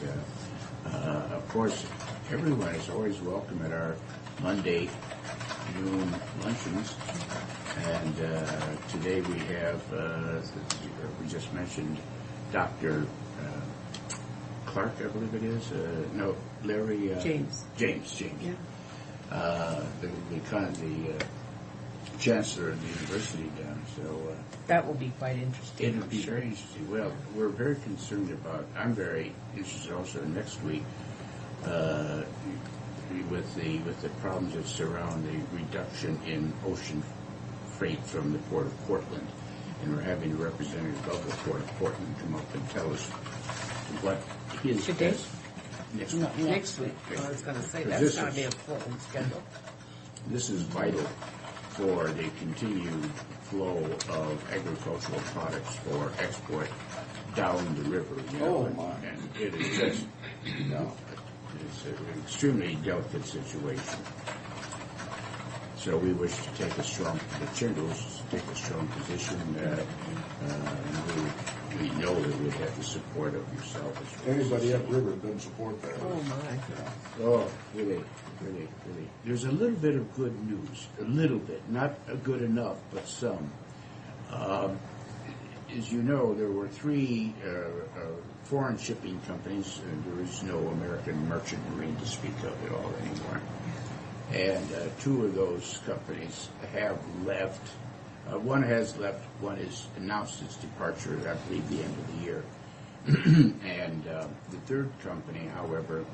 of course, everyone is always welcome at our Monday noon luncheons. And today we have, we just mentioned Dr. Clark, I believe it is. No, Larry. James. James. Yeah. The chancellor of the university down. So That will be quite interesting. it would be very interesting. Well, we're very concerned about. I'm very interested also next week with the problems that surround the reduction in ocean freight from the Port of Portland, and we're having a representative of the Port of Portland come up and tell us what his Today? next No, week. next week. I was going to say, Because that's this going to is- be a full schedule. This is vital for the continued flow of agricultural products for export down the river. You know, Oh, my. And it is just, it's an extremely delicate situation. So we wish to take a strong, the Chingles take a strong position, and we know that we have the support of yourself. Anybody upriver doesn't support that. Oh, my. Oh, really. There's a little bit of good news, a little bit, not good enough, but some. As you know, there were 3 foreign shipping companies, and there is no American merchant marine to speak of at all anymore. And 2 of those companies have left. One has left, one has announced its departure, I believe, the end of the year. And the 3rd company, however,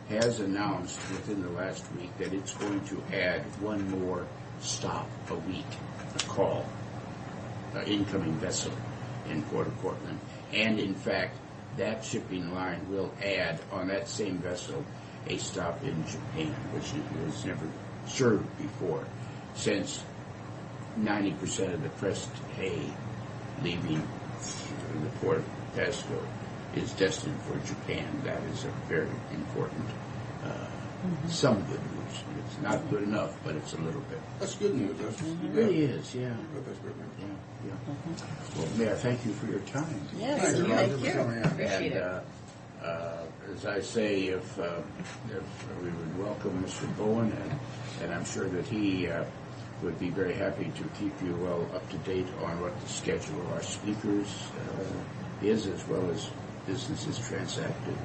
has announced within the last week that it's going to add 1 more stop a week, a call, incoming vessel in Port of Portland. And in fact, that shipping line will add on that same vessel a stop in Japan, which it was never served before, since 90% of the pressed hay leaving the port of Pasco is destined for Japan. That is a very important, some good news. It's not good enough, but it's a little bit. That's good news. It really is, yeah. That's good news. Yeah. Well, Mayor, thank you for your time. Yes, Thank you, Roger, thank for you. coming in. Appreciate it. As I say, if we would welcome Mr. Bowen, and I'm sure that he would be very happy to keep you well up to date on what the schedule of our speakers is, as well as businesses transacted.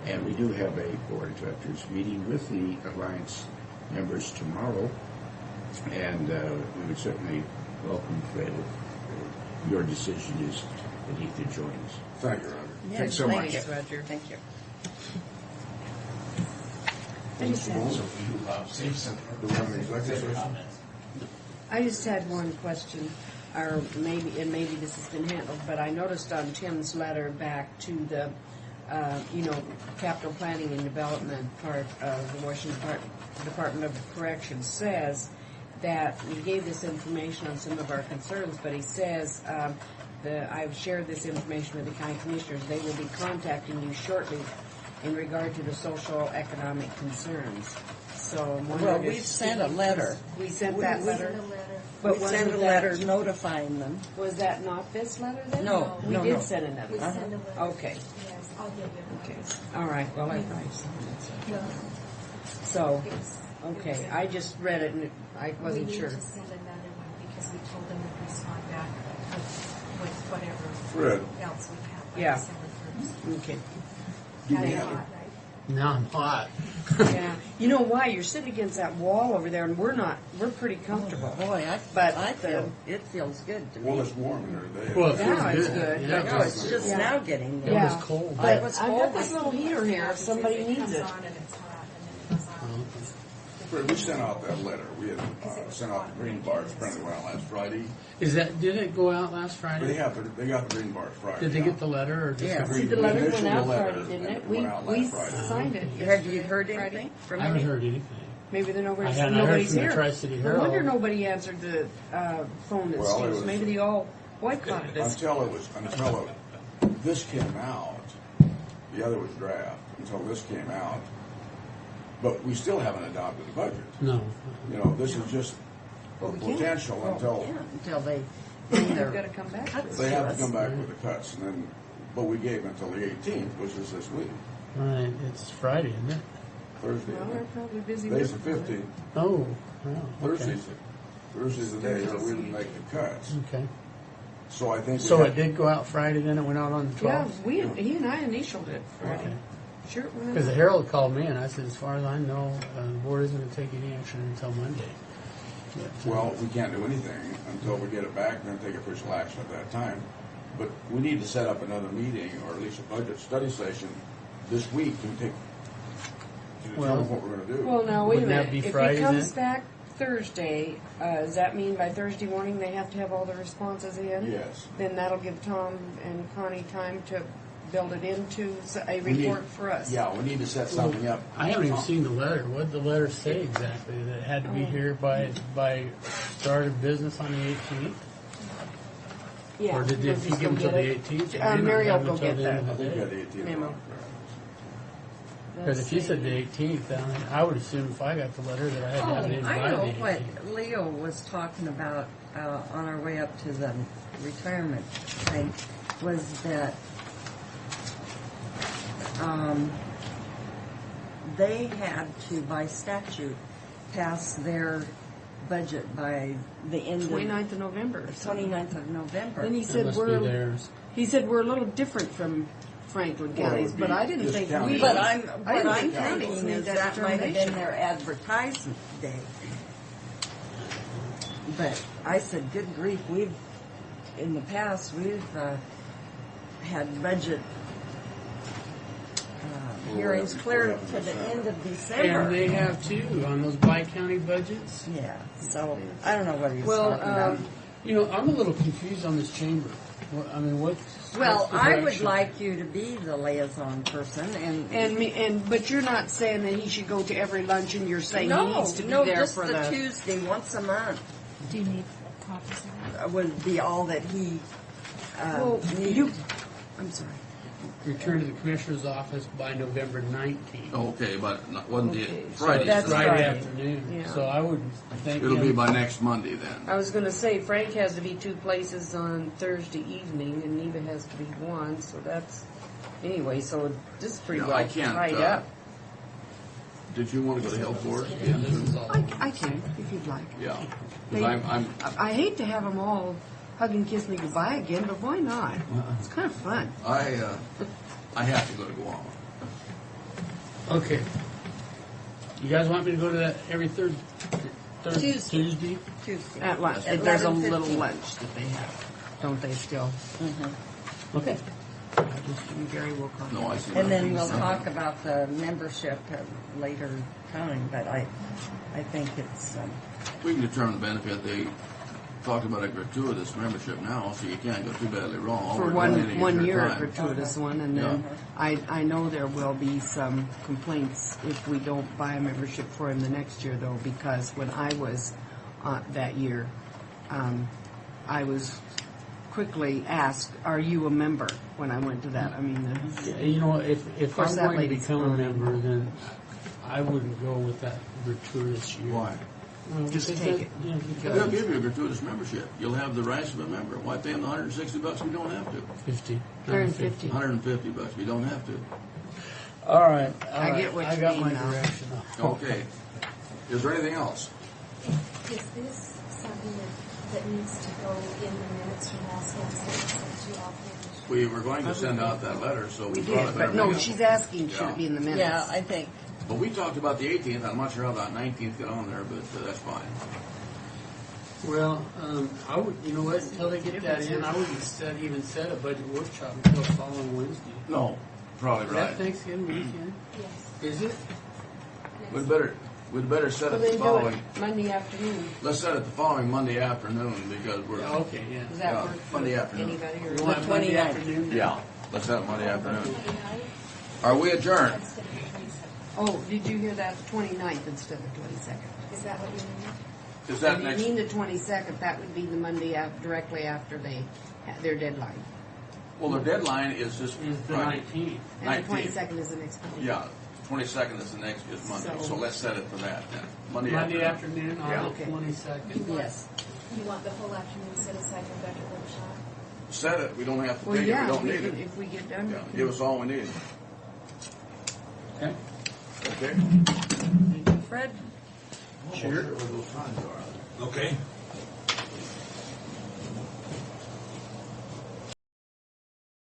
And we do have a board of directors meeting with the Alliance members tomorrow, and we would certainly welcome Fred if your decision is that he could join us. Thank you, Roger. Yes, Thanks so much. Thanks, Roger. Thank you. I just had one question, or maybe this has been handled, but I noticed on Tim's letter back to the, capital planning and development part of the Washington Department of Corrections says that he gave this information on some of our concerns, but he says, I've shared this information with the county commissioners. They will be contacting you shortly in regard to the social economic concerns. So I'm wondering Well, if we've sent a letter. We sent that letter? But we wasn't sent a that- letter notifying them. Was that not this letter then? No, We no, did no. send another. We send a letter. Okay. Yes, I'll give you. Okay. All right. Well, I So, okay. I just read it and I wasn't We sure. need to send another one because we told them to respond back with whatever Fred. else we have by Yeah. December 1st. Okay. Kinda Thank hot, you. right? Now I'm hot. Yeah. You know why? You're sitting against that wall over there and we're not. We're pretty comfortable. Boy, But I feel, it feels good to me. Well, it's warm in there today. Well, it feels Now it's good. good. Yeah, No, it's just Yeah. now getting It there. Yeah. was cold. But It was I've got cold. this little heater here if somebody needs It it. comes on and it's hot, and then it goes off. Fred, we sent out that letter. We had sent out the green bars. Apparently went out last Friday. Did it go out last They Friday? got the green bars Friday. Did they get the letter or just Yeah. the See, green? the letter went Initially, out the letter, Friday, didn't and it? it We went out last we Friday. signed it. Have you heard anything from I haven't any? heard anything. Maybe they're nobody's, I hadn't heard nobody's from the here. Tri-City No wonder Herald. nobody answered the phone at Well, it Steve's. was- Maybe they all boycotted us. Until this came out, the other was draft. Until this came out, But we still haven't adopted the budget. No. You know, this is just a potential Until they They've got to come back. they have to come back with the cuts, and then, but we gave until the 18th, which is this week, Right, it's Friday, isn't it? Thursday. Well, they're probably busy Today's the working. 15th. Oh, wow, okay. Thursday's the day that we didn't make the cuts. Okay. So I think. So it did go out Friday, then it went out on the Yeah, 12th? he and I initialed it Friday. Okay. Sure. it went Because the out. Herald called me and I said, as far as I know, the board isn't going to take any action until Monday. Well, we can't do anything until we get it back and then take official action at that time. But we need to set up another meeting, or at least a budget study session this week to determine what we're going to do. Well, now, wait a Wouldn't that minute. be If Friday he comes then? back Thursday, does that mean by Thursday morning they have to have all the responses in? Yes. Then that'll give Tom and Connie time to build it into a We need- report for us. Yeah, we need to set something up. I haven't even seen the letter. What did the letter say exactly? That it had to be here by start of business on the 18th? Yeah. Or did we'll he just give go them till get the it. 18th? Or they Mary not will have go until get the that. end I of the think we day? got the 18th. Memo. Because if you said the 18th, then I would assume if I got the letter that I had to have it in by I the know 18th. what Leo was talking about on our way up to the retirement thing was that they had to, by statute, pass their budget by the end of 29th of November. 29th of November. Then he That said must be we're theirs. a little different from Franklin Well, it counties, would but be I didn't this think county. we. But I I'm didn't think counties thinking made is that that might have been determination. their advertisement day. But I said, good grief, in the past, we've had budget hearings clear to the end of December. And they have too, on those bi-county budgets. Yeah, so I don't know what he was Well, talking about. You know, I'm a little confused on this chamber. I mean, what's Well, the I would direction? like you to be the liaison person, and But you're not saying that he should go to every luncheon. You're saying no, he needs to be no, there just for the Tuesday once a month Do you need copies of that? would be all that he Well, needed. I'm sorry. Return to the commissioner's office by November 19th. Okay, but wasn't Okay, it so Friday? that's Friday Friday. afternoon. Yeah. So I would think It'll be him- by next Monday then. I was going to say Frank has to be two places on Thursday evening, and Neva has to be one. So that's anyway. So this is pretty Yeah, well I can't, tied up. Did you want to go to Health Board? I can if you'd like. Yeah. 'Cause They- I'm, I hate to have them all hug and kiss me goodbye again, but why not? It's kind of fun. I have to go to Guam. Okay. You guys want me to go to that every third Tuesday. Tuesday? At lunch. At There's a 11:15. little lunch that they have, don't they? Still. Okay. And Gary will call. No, I see. And then we'll talk about the membership at later time, but I think it's, We can determine the benefit. They talked about a gratuitous membership now, so you can't go too badly wrong. All For we're one donating is your year, a time. gratuitous one, and then I know there will be some complaints if we don't buy a membership for him the next year, though, because when I was that year, I was quickly asked, "Are you a member?" When I went to that, I mean, You know, if course, I'm that going to lady's become a fine. member, then I wouldn't go with that gratuitous year. Why? Well, Just because take that- it. Yeah, They'll because give you a gratuitous membership. You'll have the rights of a member. Why pay them the $160 if you don't have to? 50. 150. $150 if you don't have to. All right. I get what I you got mean my now. direction now. Okay. Is there anything else? Is this something that needs to go in the minutes from last Wednesday since you all finished? We were going to send out that letter, so we probably did. better But no, make it. she's asking, should Yeah. it be in the minutes? yeah, I think. But we talked about the 18th. I'm not sure how that 19th got on there, but that's fine. Well, I would, you know what, until they get that in, I wouldn't even set a budget workshop until following Wednesday. No, probably Is that right. Thanksgiving weekend? Yes. Is it? We'd better set So it then the do following. it Monday afternoon. Let's set it the following Monday afternoon because we're. Okay, yeah. Does that Yeah, work for Monday afternoon. anybody? Or You want it Monday 29th. afternoon? then? Yeah, let's set it Monday afternoon. Are we adjourned? Instead of the 22nd. Oh, did you hear that? 29th instead of 22nd. Is that what you mean? Is that If next? you mean the 22nd, that would be the Monday directly after they their deadline. Well, their deadline is this Is the Friday. 19th. And the 19th. 22nd is the next Monday. Yeah, 22nd is the next, is Monday, so let's set it for that then. Monday afternoon on Yeah. the 22nd. Yes. You want the whole afternoon set aside for budget workshop? Set it, we don't have to Well, take it, we yeah, don't need it. if we get done. Yeah, give us all we need. Okay. Okay? Fred? Sure. Where those signs are. Okay.